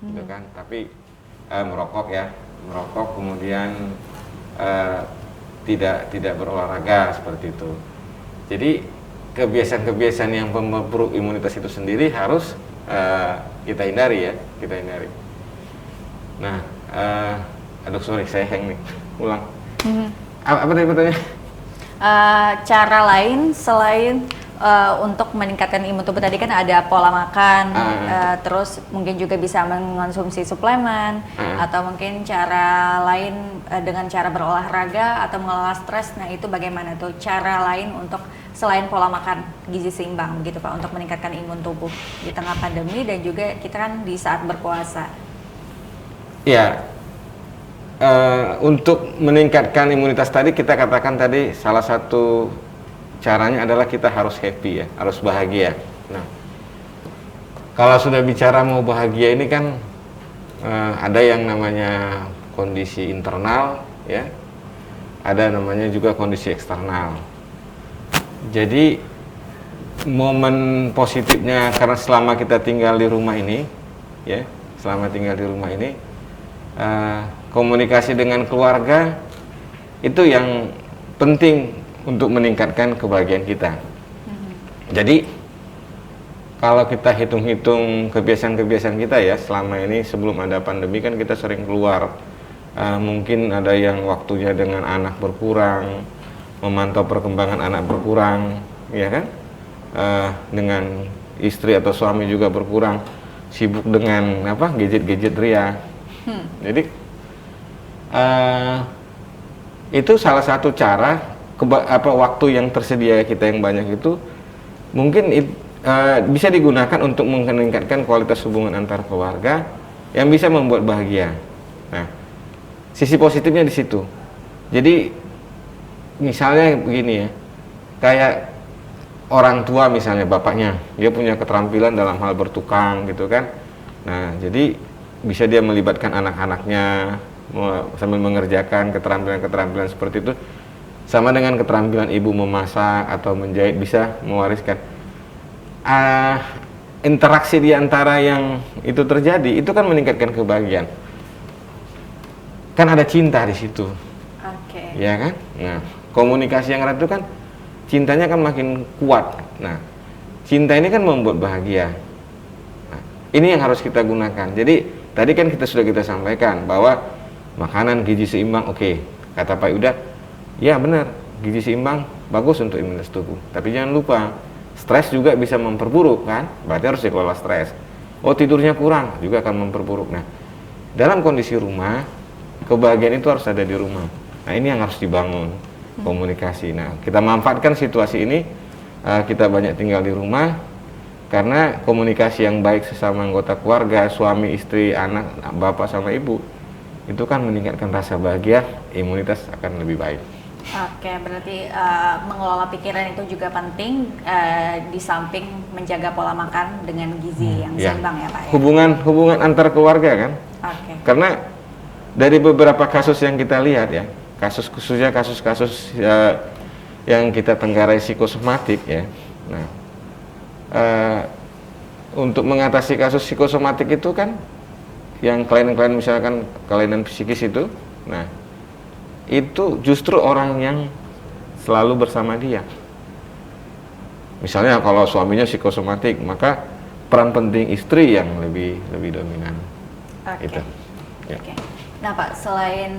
B: gitu kan. Tapi merokok kemudian tidak berolahraga seperti itu. Jadi kebiasaan-kebiasaan yang memperburuk imunitas itu sendiri harus kita hindari ya, kita hindari. Nah, aduh sorry saya hang nih, ulang. Apa tadi pertanyaannya?
A: Cara lain selain untuk meningkatkan imun tubuh tadi kan ada pola makan, terus mungkin juga bisa mengonsumsi suplemen, atau mungkin cara lain dengan cara berolahraga atau mengelola stres. Nah itu bagaimana tuh cara lain untuk selain pola makan gizi seimbang begitu Pak, untuk meningkatkan imun tubuh di tengah pandemi dan juga kita kan di saat berpuasa.
B: Ya. Untuk meningkatkan imunitas tadi kita katakan tadi salah satu caranya adalah kita harus happy ya, harus bahagia. Nah, kalau sudah bicara mau bahagia ini kan ada yang namanya kondisi internal ya, ada namanya juga kondisi eksternal. Jadi momen positifnya karena selama kita tinggal di rumah ini ya, selama tinggal di rumah ini komunikasi dengan keluarga itu yang penting untuk meningkatkan kebahagiaan kita. Jadi kalau kita hitung-hitung kebiasaan-kebiasaan kita ya selama ini sebelum ada pandemi kan kita sering keluar, mungkin ada yang waktunya dengan anak berkurang, memantau perkembangan anak berkurang, ya kan? Dengan istri atau suami juga berkurang, sibuk dengan gadget-gadget ria. Jadi itu salah satu cara waktu yang tersedia kita yang banyak itu mungkin bisa digunakan untuk meningkatkan kualitas hubungan antar keluarga yang bisa membuat bahagia. Nah, sisi positifnya di situ. Jadi misalnya begini ya, kayak orang tua misalnya bapaknya dia punya keterampilan dalam hal bertukang gitu kan. Nah, jadi bisa dia melibatkan anak-anaknya sambil mengerjakan keterampilan-keterampilan seperti itu, sama dengan keterampilan ibu memasak atau menjahit bisa mewariskan. Interaksi di antara yang itu terjadi itu kan meningkatkan kebahagiaan. Kan ada cinta di situ.
A: Oke.
B: Ya kan? Nah, komunikasi yang erat itu kan cintanya kan makin kuat. Nah, cinta ini kan membuat bahagia. Nah, ini yang harus kita gunakan. Jadi tadi kan kita sampaikan bahwa makanan gizi seimbang, oke, kata Pak Yuda, ya benar, gizi seimbang bagus untuk imunitas tubuh. Tapi jangan lupa, stres juga bisa memperburuk kan, berarti harus dikelola stres. Oh tidurnya kurang, juga akan memperburuk. Nah, dalam kondisi rumah, kebahagiaan itu harus ada di rumah. Nah ini yang harus dibangun. komunikasi. Nah, kita manfaatkan situasi ini, kita banyak tinggal di rumah, karena komunikasi yang baik sesama anggota keluarga, suami, istri, anak, bapak sama ibu, itu kan meningkatkan rasa bahagia, imunitas akan lebih baik.
A: Oke, berarti mengelola pikiran itu juga penting, di samping menjaga pola makan dengan gizi yang seimbang ya Pak ya?
B: Hubungan antar keluarga kan?
A: Oke.
B: Karena dari beberapa kasus yang kita lihat ya, khususnya kasus-kasus yang kita tenggarai psikosomatik ya. Nah, untuk mengatasi kasus psikosomatik itu kan, yang klien-klien misalkan kelainan psikis itu, nah itu justru orang yang selalu bersama dia. Misalnya kalau suaminya psikosomatik, maka peran penting istri yang lebih dominan.
A: Oke.
B: Itu. Ya.
A: Oke. Nah Pak, selain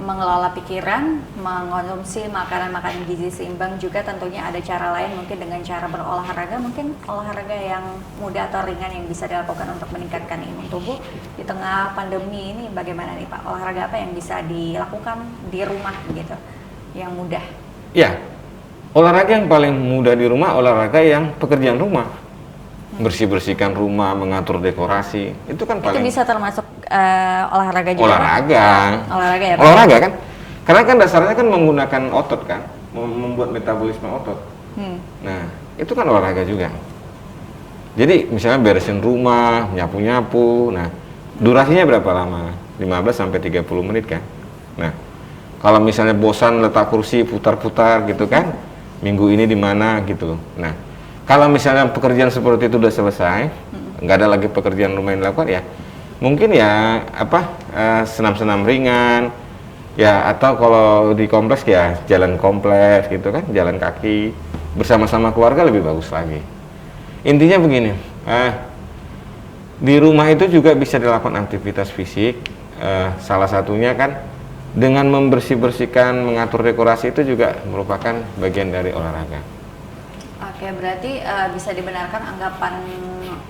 A: mengelola pikiran, mengonsumsi makanan-makanan gizi seimbang, juga tentunya ada cara lain, mungkin dengan cara berolahraga, mungkin olahraga yang mudah atau ringan yang bisa dilakukan untuk meningkatkan imun tubuh di tengah pandemi ini. Bagaimana nih Pak, olahraga apa yang bisa dilakukan di rumah begitu, yang mudah?
B: Ya, olahraga yang paling mudah di rumah, olahraga yang pekerjaan rumah. Bersih-bersihkan rumah, mengatur dekorasi, itu kan paling...
A: Itu bisa termasuk olahraga juga? Olahraga ya Pak?
B: Olahraga kan, karena kan dasarnya kan menggunakan otot kan, membuat metabolisme otot. Nah, itu kan olahraga juga. Jadi misalnya beresin rumah, nyapu-nyapu, nah durasinya berapa lama? 15-30 menit kan. Nah, kalau misalnya bosan letak kursi putar-putar gitu kan, minggu ini di mana gitu. Nah, kalau misalnya pekerjaan seperti itu udah selesai, nggak ada lagi pekerjaan rumah yang dilakukan ya, mungkin ya senam-senam ringan, ya atau kalau di kompleks ya jalan kompleks gitu kan, jalan kaki bersama-sama keluarga lebih bagus lagi. Intinya begini, di rumah itu juga bisa dilakukan aktivitas fisik, salah satunya kan dengan membersih-bersihkan, mengatur dekorasi itu juga merupakan bagian dari olahraga.
A: Oke, berarti bisa dibenarkan anggapan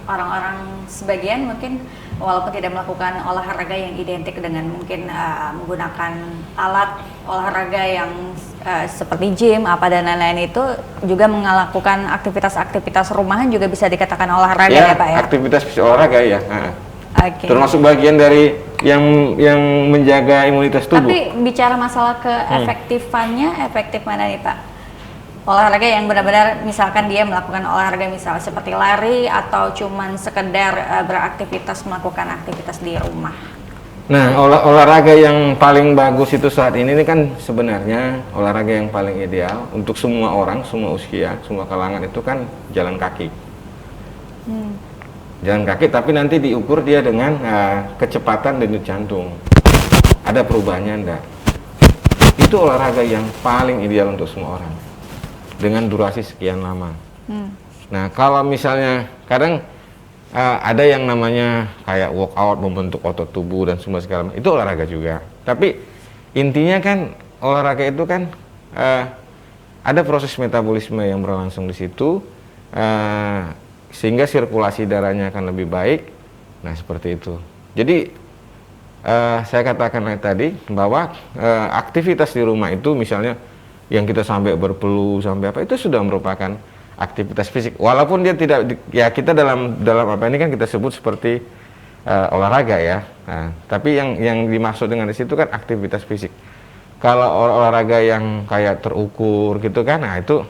A: orang-orang sebagian mungkin walaupun tidak melakukan olahraga yang identik dengan mungkin menggunakan alat olahraga yang seperti gym dan lain-lain, itu juga melakukan aktivitas-aktivitas rumahan juga bisa dikatakan olahraga ya Pak ya?
B: Aktivitas fisik olahraga ya.
A: Okay.
B: Termasuk bagian dari yang menjaga imunitas tubuh.
A: Tapi bicara masalah keefektifannya, efektif mana nih Pak? Olahraga yang benar-benar misalkan dia melakukan olahraga misalnya seperti lari atau cuman sekedar beraktivitas, melakukan aktivitas di rumah.
B: Nah, olahraga yang paling bagus itu saat ini kan sebenarnya olahraga yang paling ideal untuk semua orang, semua usia, semua kalangan itu kan jalan kaki. Jalan kaki, tapi nanti diukur dia dengan kecepatan denyut jantung. Ada perubahannya enggak? Itu olahraga yang paling ideal untuk semua orang, dengan durasi sekian lama. Nah, kalau misalnya kadang ada yang namanya kayak workout, membentuk otot tubuh dan semua segala macam, itu olahraga juga. Tapi intinya kan olahraga itu kan ada proses metabolisme yang berlangsung di situ, sehingga sirkulasi darahnya akan lebih baik. Nah, seperti itu. Jadi saya katakan tadi bahwa aktivitas di rumah itu misalnya yang kita sampai berpeluh sampai apa, itu sudah merupakan aktivitas fisik, walaupun dia tidak ya kita dalam apa ini kan kita sebut seperti olahraga ya. Nah, tapi yang dimaksud dengan di situ kan aktivitas fisik. Kalau olahraga yang kayak terukur gitu kan, nah itu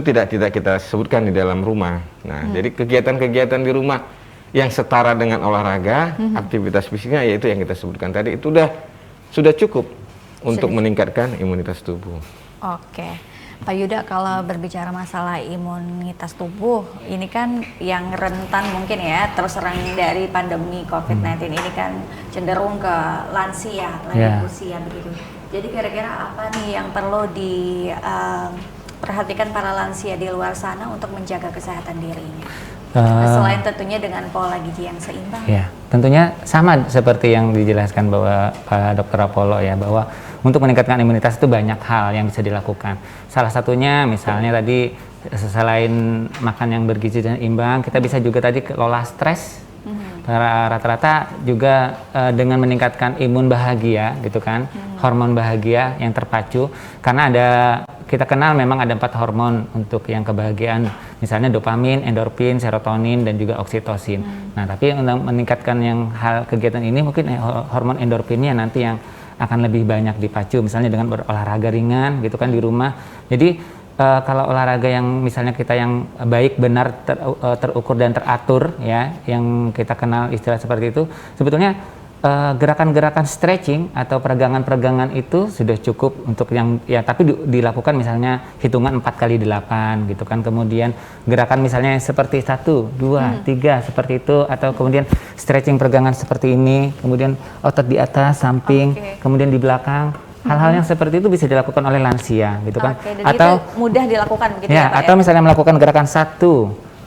B: tidak kita sebutkan di dalam rumah. Nah, jadi kegiatan-kegiatan di rumah yang setara dengan olahraga, aktivitas fisiknya yaitu yang kita sebutkan tadi, itu sudah cukup untuk meningkatkan imunitas tubuh.
A: Oke, Pak Yuda, kalau berbicara masalah imunitas tubuh, ini kan yang rentan mungkin ya terserang dari pandemi COVID-19 ini kan cenderung ke lansia, lanjut usia begitu. Jadi kira-kira apa nih yang perlu diperhatikan para lansia di luar sana untuk menjaga kesehatan dirinya? Selain tentunya dengan pola gizi yang seimbang.
C: Ya, tentunya sama seperti yang dijelaskan bahwa Pak Dr. Apollo ya, bahwa untuk meningkatkan imunitas itu banyak hal yang bisa dilakukan. Salah satunya misalnya tadi selain makan yang bergizi dan imbang, kita bisa juga tadi kelola stres rata-rata juga dengan meningkatkan imun bahagia gitu kan, hormon bahagia yang terpacu, karena kita kenal memang ada 4 hormon untuk yang kebahagiaan, misalnya dopamin, endorfin, serotonin, dan juga oksitosin. Nah, tapi untuk meningkatkan yang hal kegiatan ini mungkin hormon endorfinnya nanti yang akan lebih banyak dipacu, misalnya dengan berolahraga ringan gitu kan di rumah. Jadi kalau olahraga yang misalnya kita yang baik, benar, terukur dan teratur ya, yang kita kenal istilah seperti itu, sebetulnya gerakan-gerakan stretching atau peregangan-peregangan itu sudah cukup untuk yang ya, tapi dilakukan misalnya hitungan 4 kali 8 gitu kan. Kemudian gerakan misalnya seperti 1, 2, 3 seperti itu, atau kemudian stretching peregangan seperti ini, kemudian otot di atas, samping, kemudian di belakang. Hal-hal yang seperti itu bisa dilakukan oleh lansia gitu kan.
A: Dan
C: atau
A: itu mudah dilakukan begitu
C: ya,
A: ya, Pak,
C: atau misalnya melakukan gerakan 1,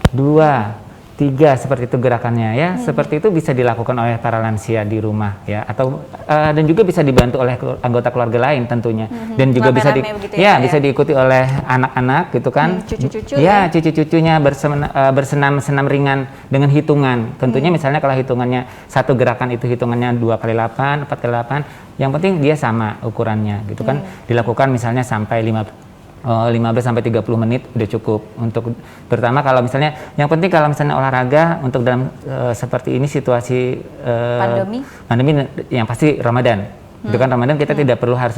C: 2, 3 seperti itu gerakannya ya. Seperti itu bisa dilakukan oleh para lansia di rumah ya, atau dan juga bisa dibantu oleh anggota keluarga lain tentunya. Dan juga bisa bisa diikuti oleh anak-anak gitu kan.
A: Cucu-cucu
C: ya, cucu-cucunya bersenam-senam ringan dengan hitungan. Tentunya misalnya kalau hitungannya satu gerakan itu hitungannya 2 kali 8, 4 kali 8, yang penting dia sama ukurannya gitu kan. Dilakukan misalnya sampai 15 sampai 30 menit udah cukup untuk, terutama kalau misalnya, yang penting kalau misalnya olahraga untuk dalam seperti ini situasi pandemi yang pasti Ramadan. Itu kan Ramadan kita tidak perlu harus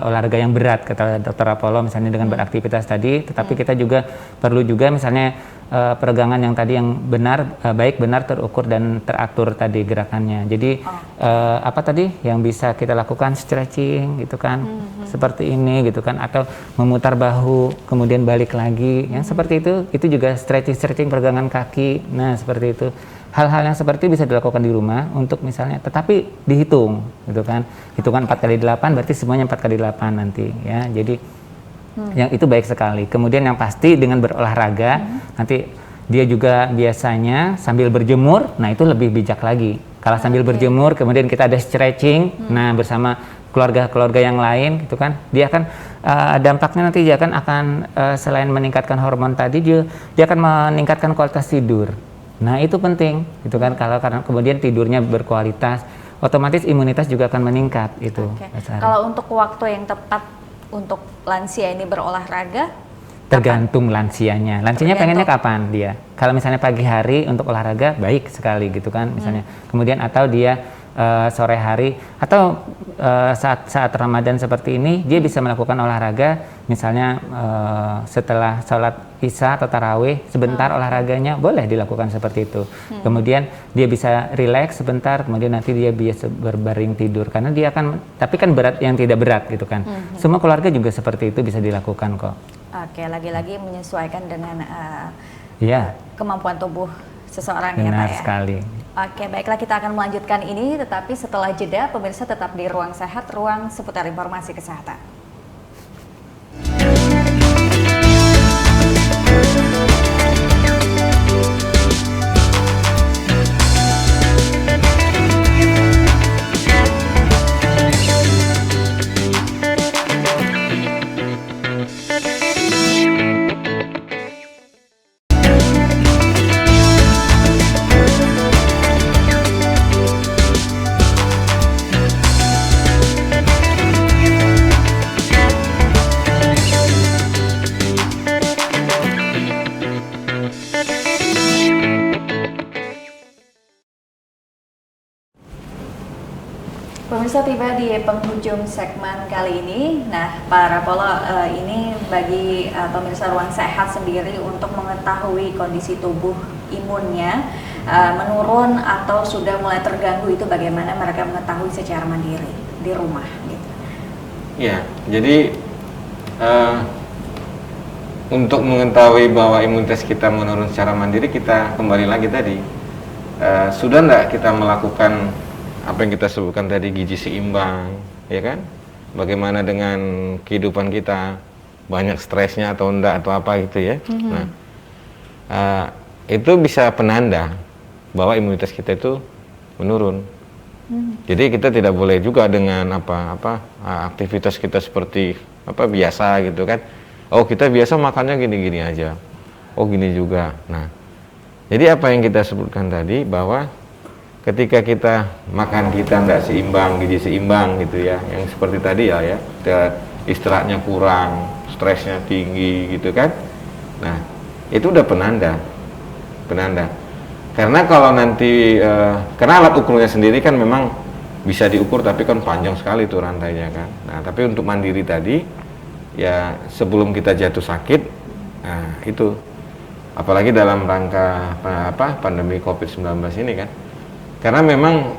C: olahraga yang berat kata Dr. Apollo misalnya dengan beraktivitas tadi, tetapi kita juga perlu juga misalnya peregangan yang tadi yang benar, baik, benar, terukur dan teratur tadi gerakannya. Jadi apa tadi yang bisa kita lakukan, stretching gitu kan, seperti ini gitu kan, atau memutar bahu kemudian balik lagi, yang seperti itu juga stretching peregangan kaki. Nah, seperti itu. Hal-hal yang seperti itu bisa dilakukan di rumah untuk misalnya, tetapi dihitung gitu kan. Hitungan 4 kali 8 berarti semuanya 4 kali 8 nanti ya. Jadi yang itu baik sekali. Kemudian yang pasti dengan berolahraga nanti dia juga biasanya sambil berjemur, nah itu lebih bijak lagi. Kalau sambil berjemur kemudian kita ada stretching, nah bersama keluarga-keluarga yang lain gitu kan, dia akan dampaknya nanti dia akan selain meningkatkan hormon tadi, dia akan meningkatkan kualitas tidur. Nah itu penting gitu kan, karena kemudian tidurnya berkualitas, otomatis imunitas juga akan meningkat itu.
A: Kalau untuk waktu yang tepat untuk lansia ini berolahraga,
C: tergantung lansianya. Lansianya pengennya kapan dia? Kalau misalnya pagi hari untuk olahraga baik sekali gitu kan misalnya. Kemudian atau dia sore hari, atau saat Ramadan seperti ini dia bisa melakukan olahraga misalnya setelah sholat isya atau tarawih sebentar olahraganya boleh dilakukan seperti itu. Kemudian dia bisa rileks sebentar, kemudian nanti dia bisa berbaring tidur karena dia akan, tapi kan berat yang tidak berat gitu kan. Semua keluarga juga seperti itu bisa dilakukan kok.
A: Oke, lagi-lagi menyesuaikan dengan kemampuan tubuh seseorang.
C: Benar
A: ya Pak ya.
C: sekali.
A: Oke, baiklah, kita akan melanjutkan ini, tetapi setelah jeda, pemirsa tetap di Ruang Sehat, ruang seputar informasi kesehatan. Pemirsa, tiba di penghujung segmen kali ini. Nah, Pak Rapolo, ini bagi pemirsa Ruang Sehat sendiri untuk mengetahui kondisi tubuh imunnya menurun atau sudah mulai terganggu, itu bagaimana mereka mengetahui secara mandiri di rumah gitu.
B: Ya, jadi untuk mengetahui bahwa imunitas kita menurun secara mandiri, kita kembali lagi tadi, sudah enggak kita melakukan apa yang kita sebutkan tadi, gizi seimbang, ya kan? Bagaimana dengan kehidupan kita, banyak stresnya atau enggak atau apa gitu ya. Nah, itu bisa penanda bahwa imunitas kita itu menurun. Jadi kita tidak boleh juga dengan aktivitas kita seperti biasa gitu kan. Oh, kita biasa makannya gini-gini aja. Oh, gini juga. Nah, jadi apa yang kita sebutkan tadi bahwa ketika kita makan kita tidak seimbang, gizi seimbang gitu ya, yang seperti tadi ya, istirahatnya kurang, stresnya tinggi gitu kan. Nah, itu udah penanda. Karena kalau nanti, karena alat ukurnya sendiri kan memang bisa diukur, tapi kan panjang sekali tuh rantainya kan. Nah, tapi untuk mandiri tadi, ya sebelum kita jatuh sakit, nah itu, apalagi dalam rangka pandemi COVID-19 ini kan, karena memang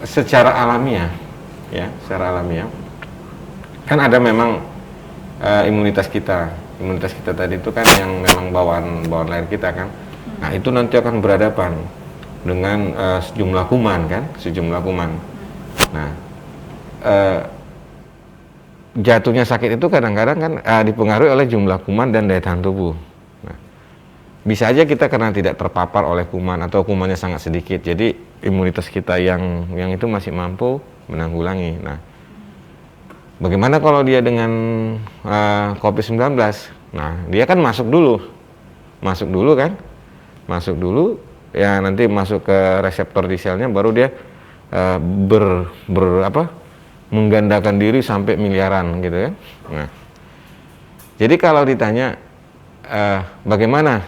B: secara alamiah, kan ada memang imunitas kita tadi itu kan yang memang bawaan lahir kita kan. Nah itu nanti akan berhadapan dengan sejumlah kuman. Nah jatuhnya sakit itu kadang-kadang kan dipengaruhi oleh jumlah kuman dan daya tahan tubuh. Nah, bisa aja kita karena tidak terpapar oleh kuman atau kumannya sangat sedikit, jadi imunitas kita yang itu masih mampu menanggulangi. Nah, bagaimana kalau dia dengan COVID-19? Nah, dia kan masuk dulu ya, nanti masuk ke reseptor di selnya, baru dia menggandakan diri sampai miliaran gitu kan. Nah, jadi kalau ditanya bagaimana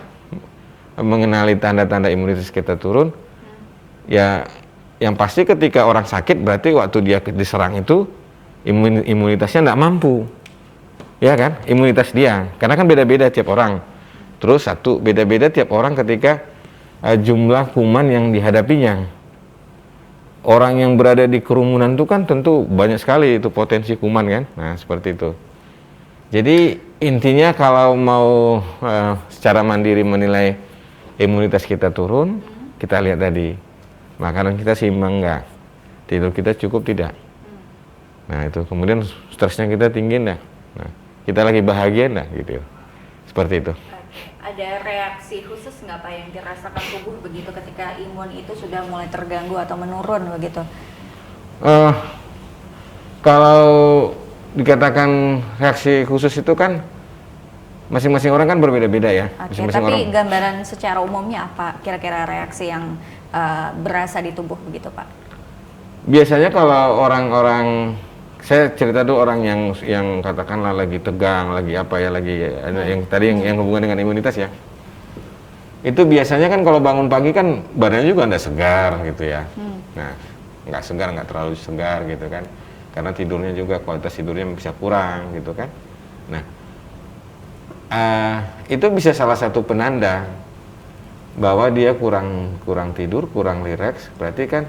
B: mengenali tanda-tanda imunitas kita turun, ya yang pasti ketika orang sakit berarti waktu dia diserang itu imunitasnya tidak mampu, ya kan, imunitas dia, karena kan beda-beda tiap orang. Terus beda-beda tiap orang ketika jumlah kuman yang dihadapinya. Orang yang berada di kerumunan itu kan tentu banyak sekali itu potensi kuman kan. Nah seperti itu. Jadi intinya kalau mau secara mandiri menilai imunitas kita turun, kita lihat tadi, makanan kita seimbang enggak, tidur kita cukup tidak. Nah itu, kemudian stresnya kita tinggi enggak, nah kita lagi bahagia enggak gitu, seperti itu.
A: Ada reaksi khusus nggak Pak yang dirasakan tubuh begitu ketika imun itu sudah mulai terganggu atau menurun begitu?
B: Kalau dikatakan reaksi khusus itu kan masing-masing orang kan berbeda-beda ya.
A: Oke, tapi gambaran secara umumnya apa kira-kira reaksi yang berasa di tubuh begitu Pak?
B: Biasanya kalau orang-orang, saya cerita tuh orang yang katakanlah lagi tegang, lagi apa ya, yang tadi yang hubungan dengan imunitas ya. Itu biasanya kan kalau bangun pagi kan badannya juga nggak segar gitu ya. Nah, nggak segar, nggak terlalu segar gitu kan. Karena tidurnya juga, kualitas tidurnya bisa kurang gitu kan. Nah, itu bisa salah satu penanda bahwa dia kurang tidur, kurang rileks, berarti kan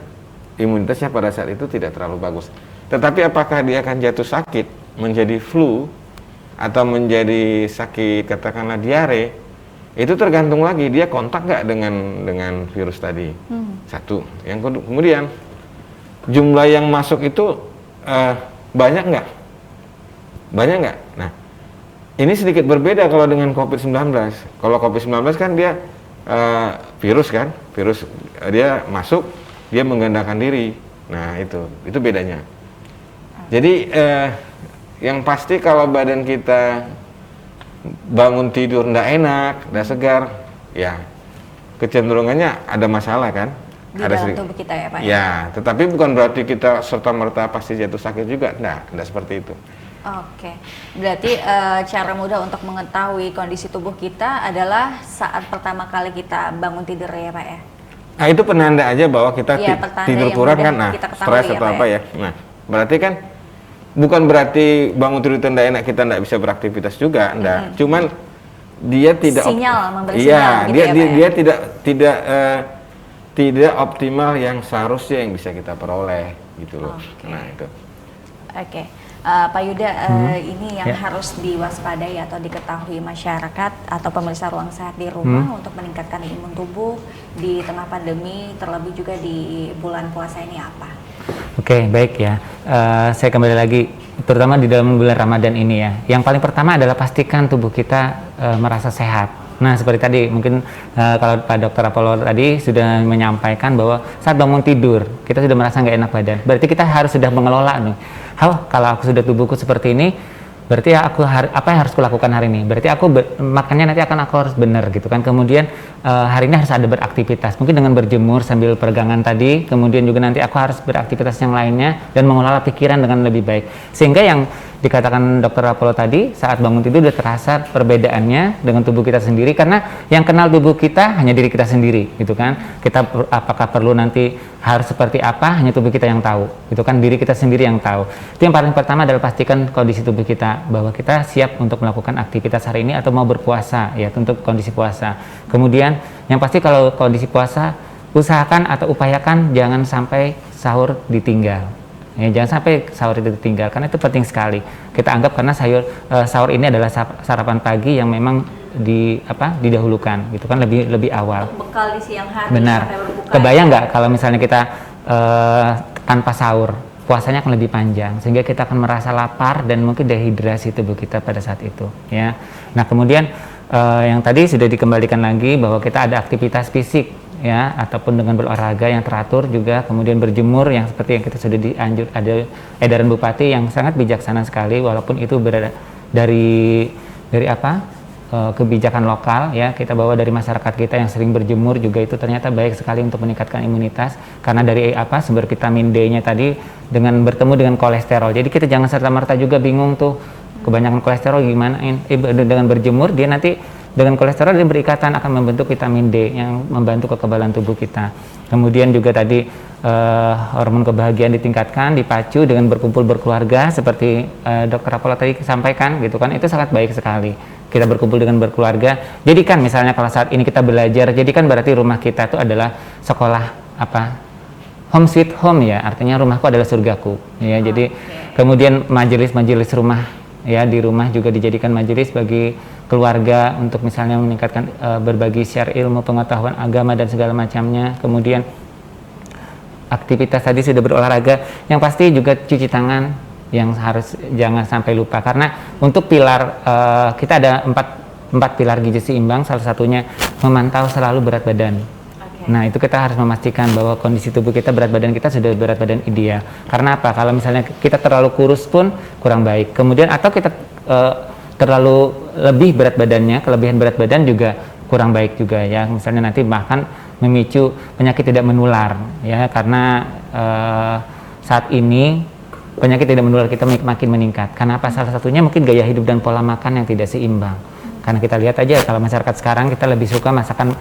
B: imunitasnya pada saat itu tidak terlalu bagus. Tetapi apakah dia akan jatuh sakit, menjadi flu, atau menjadi sakit katakanlah diare, itu tergantung lagi dia kontak nggak dengan virus tadi. Satu. Yang kemudian jumlah yang masuk itu banyak nggak? Nah, ini sedikit berbeda kalau dengan COVID-19. Kalau COVID-19 kan dia virus dia masuk, dia menggandakan diri. Nah itu bedanya. Jadi yang pasti kalau badan kita bangun tidur ndak enak, ndak segar, ya kecenderungannya ada masalah kan?
A: Di dalam tubuh kita ya Pak?
B: Ya, tetapi bukan berarti kita serta-merta pasti jatuh sakit juga, ndak seperti itu.
A: Oke, berarti cara mudah untuk mengetahui kondisi tubuh kita adalah saat pertama kali kita bangun tidur ya Pak ya?
B: Nah itu penanda aja bahwa kita tidur kurang kan, nah stres atau apa ya. Nah berarti kan bukan berarti bangun tidur tidak enak kita tidak bisa beraktivitas juga, enggak. Cuman dia tidak
A: memberi sinyal gitu
B: dia tidak optimal yang seharusnya yang bisa kita peroleh gitu loh. Nah itu.
A: Oke. Pak Yuda, ini yang harus diwaspadai atau diketahui masyarakat atau pemirsa Ruang Sehat di rumah untuk meningkatkan imun tubuh di tengah pandemi, terlebih juga di bulan puasa ini apa?
C: Oke, baik ya. Saya kembali lagi, terutama di dalam bulan Ramadan ini ya. Yang paling pertama adalah pastikan tubuh kita merasa sehat. Nah, seperti tadi mungkin kalau Pak Dr. Apollo tadi sudah menyampaikan bahwa saat bangun tidur kita sudah merasa nggak enak badan. Berarti kita harus sudah mengelola nih. Kalau aku sudah tubuhku seperti ini, berarti ya apa yang harus kulakukan hari ini? Berarti aku makannya nanti aku harus benar gitu kan. Kemudian hari ini harus ada beraktivitas, mungkin dengan berjemur sambil peregangan tadi. Kemudian juga nanti aku harus beraktivitas yang lainnya dan mengelola pikiran dengan lebih baik. Sehingga yang dikatakan Dr. Rapolo tadi, saat bangun tidur udah terasa perbedaannya dengan tubuh kita sendiri, karena yang kenal tubuh kita hanya diri kita sendiri gitu kan. Kita apakah perlu nanti harus seperti apa, hanya tubuh kita yang tahu gitu kan, diri kita sendiri yang tahu. Itu yang paling pertama adalah pastikan kondisi tubuh kita, bahwa kita siap untuk melakukan aktivitas hari ini atau mau berpuasa ya, untuk kondisi puasa. Kemudian yang pasti kalau kondisi puasa, usahakan atau upayakan jangan sampai sahur ditinggal. Ya, jangan sampai sahur itu ditinggal, karena itu penting sekali. Kita anggap karena sahur ini adalah sarapan pagi yang memang didahulukan gitu kan, lebih awal.
A: Bekal di siang hari.
C: Benar.
A: Sampai berbuka.
C: Kebayang nggak kalau misalnya kita tanpa sahur, puasanya akan lebih panjang, sehingga kita akan merasa lapar dan mungkin dehidrasi tubuh kita pada saat itu. Ya. Nah kemudian yang tadi sudah dikembalikan lagi bahwa kita ada aktivitas fisik, ya, ataupun dengan berolahraga yang teratur juga, kemudian berjemur yang seperti yang kita sudah ada edaran Bupati yang sangat bijaksana sekali, walaupun itu berada dari kebijakan lokal ya, kita bawa dari masyarakat kita yang sering berjemur juga, itu ternyata baik sekali untuk meningkatkan imunitas, karena dari sumber vitamin D-nya tadi dengan bertemu dengan kolesterol. Jadi kita jangan serta-merta juga bingung tuh kebanyakan kolesterol gimana, dengan berjemur dia nanti dengan kolesterol dia berikatan akan membentuk vitamin D yang membantu kekebalan tubuh kita. Kemudian juga tadi hormon kebahagiaan ditingkatkan, dipacu dengan berkumpul berkeluarga seperti Dr. Rapolo tadi sampaikan gitu kan, itu sangat baik sekali. Kita berkumpul dengan berkeluarga. Jadi kan misalnya kalau saat ini kita belajar, jadi kan berarti rumah kita itu adalah sekolah home sweet home ya, artinya rumahku adalah surgaku ya. Jadi kemudian majelis-majelis rumah ya, di rumah juga dijadikan majelis bagi keluarga untuk misalnya meningkatkan berbagi share ilmu, pengetahuan agama dan segala macamnya. Kemudian aktivitas tadi sudah berolahraga, yang pasti juga cuci tangan yang harus jangan sampai lupa, karena untuk pilar kita ada empat pilar gizi seimbang, salah satunya memantau selalu berat badan. Nah itu kita harus memastikan bahwa kondisi tubuh kita, berat badan kita sudah berat badan ideal. Karena apa? Kalau misalnya kita terlalu kurus pun kurang baik. Kemudian atau kita terlalu lebih berat badannya, kelebihan berat badan juga kurang baik juga ya. Misalnya nanti bahkan memicu penyakit tidak menular ya, karena saat ini penyakit tidak menular kita makin meningkat. Karena apa? Salah satunya mungkin gaya hidup dan pola makan yang tidak seimbang. Karena kita lihat aja kalau masyarakat sekarang, kita lebih suka masakan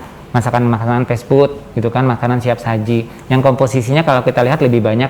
C: makanan fast food gitu kan, makanan siap saji yang komposisinya kalau kita lihat lebih banyak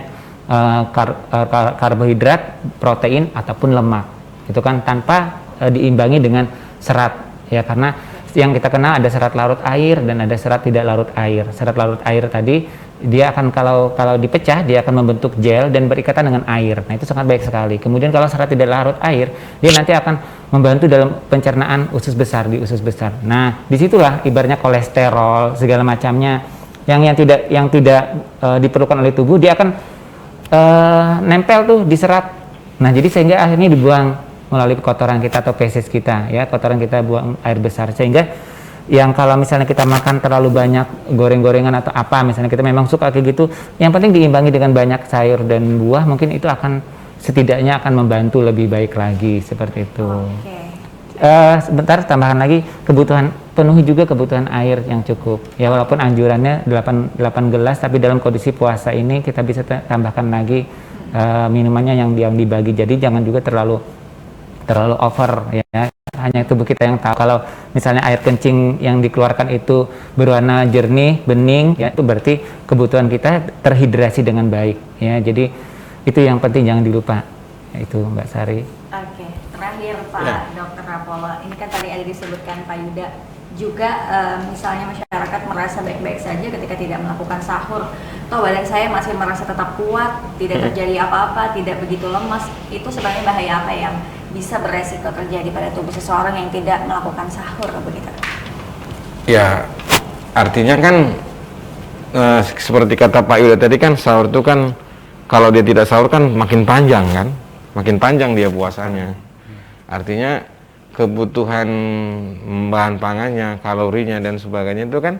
C: karbohidrat, protein ataupun lemak gitu kan, tanpa diimbangi dengan serat ya, karena yang kita kenal ada serat larut air dan ada serat tidak larut air. Serat larut air tadi dia akan kalau dipecah dia akan membentuk gel dan berikatan dengan air. Nah itu sangat baik sekali. Kemudian kalau serat tidak larut air, dia nanti akan membantu dalam pencernaan usus besar di usus besar. Nah disitulah ibaratnya kolesterol segala macamnya yang tidak diperlukan oleh tubuh, dia akan nempel tuh di serat. Nah jadi sehingga akhirnya dibuang melalui kotoran kita atau feses kita ya, kotoran kita buang air besar, sehingga yang kalau misalnya kita makan terlalu banyak goreng-gorengan atau apa, misalnya kita memang suka kayak gitu, yang penting diimbangi dengan banyak sayur dan buah, mungkin itu akan setidaknya akan membantu lebih baik lagi seperti itu. Sebentar tambahan lagi, penuhi juga kebutuhan air yang cukup ya, walaupun anjurannya 8 gelas, tapi dalam kondisi puasa ini kita bisa tambahkan lagi minumannya yang dibagi, jadi jangan juga terlalu over ya, hanya tubuh kita yang tahu. Kalau misalnya air kencing yang dikeluarkan itu berwarna jernih, bening ya, itu berarti kebutuhan kita terhidrasi dengan baik ya. Jadi itu yang penting, jangan dilupa ya, itu Mbak Sari.
A: Oke, terakhir Pak Dr. Rapolo, ini kan tadi ada disebutkan Pak Yuda juga, misalnya masyarakat merasa baik-baik saja ketika tidak melakukan sahur, toh badan saya masih merasa tetap kuat, tidak terjadi apa-apa, tidak begitu lemas, itu sebenarnya bahaya apa yang bisa beresiko terjadi pada tubuh seseorang yang tidak melakukan sahur begitu? Ya,
B: artinya kan seperti kata Pak Yuda tadi kan, sahur itu kan kalau dia tidak sahur kan makin panjang kan, makin panjang dia puasanya. Artinya kebutuhan bahan pangannya, kalorinya dan sebagainya itu kan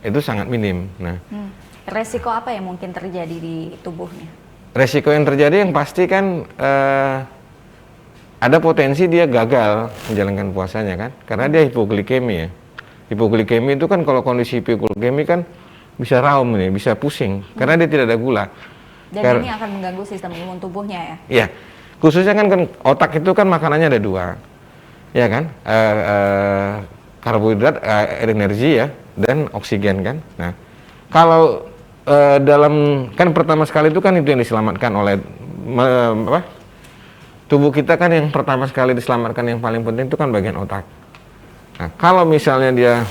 B: itu sangat minim. Nah,
A: resiko apa yang mungkin terjadi di tubuhnya?
B: Resiko yang terjadi yang pasti kan ada potensi dia gagal menjalankan puasanya kan, karena dia hipoglikemi ya. Hipoglikemi itu kan kalau kondisi hipoglikemi kan bisa raum nih, bisa pusing, karena dia tidak ada gula.
A: Dan ini akan mengganggu sistem imun tubuhnya ya?
B: Iya, khususnya kan otak itu kan makanannya ada dua, ya kan, karbohidrat, energi ya, dan oksigen kan. Nah, kalau dalam kan pertama sekali itu kan itu yang diselamatkan oleh tubuh kita kan, yang pertama sekali diselamatkan yang paling penting itu kan bagian otak. Nah, kalau misalnya dia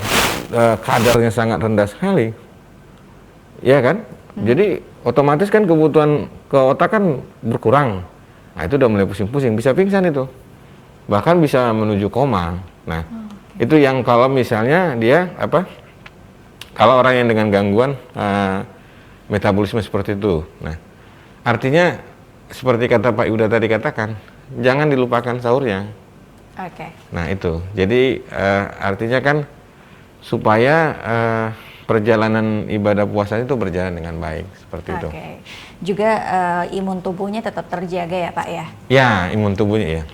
B: kadarnya sangat rendah sekali, ya kan, jadi otomatis kan kebutuhan ke otak kan berkurang. Nah, itu udah mulai pusing-pusing, bisa pingsan itu, bahkan bisa menuju koma. Nah, itu yang kalau misalnya dia kalau orang yang dengan gangguan metabolisme seperti itu. Nah, artinya seperti kata Pak Yuda tadi katakan, jangan dilupakan sahurnya.
A: Oke.
B: Nah, itu jadi artinya kan supaya perjalanan ibadah puasanya itu berjalan dengan baik seperti itu.
A: Juga imun tubuhnya tetap terjaga ya Pak ya?
B: Ya, imun tubuhnya ya.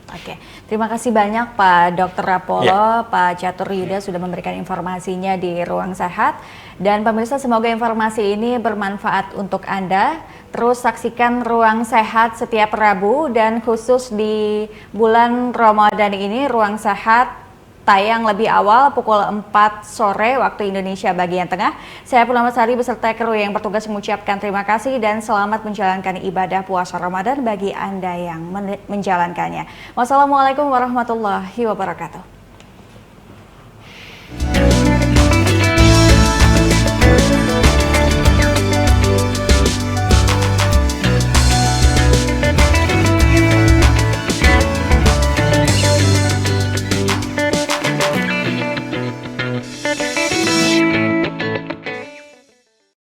A: Oke, terima kasih banyak Pak Dr. Rapolo, Pak Catur Yuda sudah memberikan informasinya di Ruang Sehat. Dan pemirsa, semoga informasi ini bermanfaat untuk Anda. Terus saksikan Ruang Sehat setiap Rabu, dan khusus di bulan Ramadan ini Ruang Sehat tayang lebih awal pukul 4 sore waktu Indonesia bagian tengah. Saya Purnama Sari beserta kru yang bertugas mengucapkan terima kasih dan selamat menjalankan ibadah puasa Ramadan bagi Anda yang menjalankannya. Wassalamualaikum warahmatullahi wabarakatuh.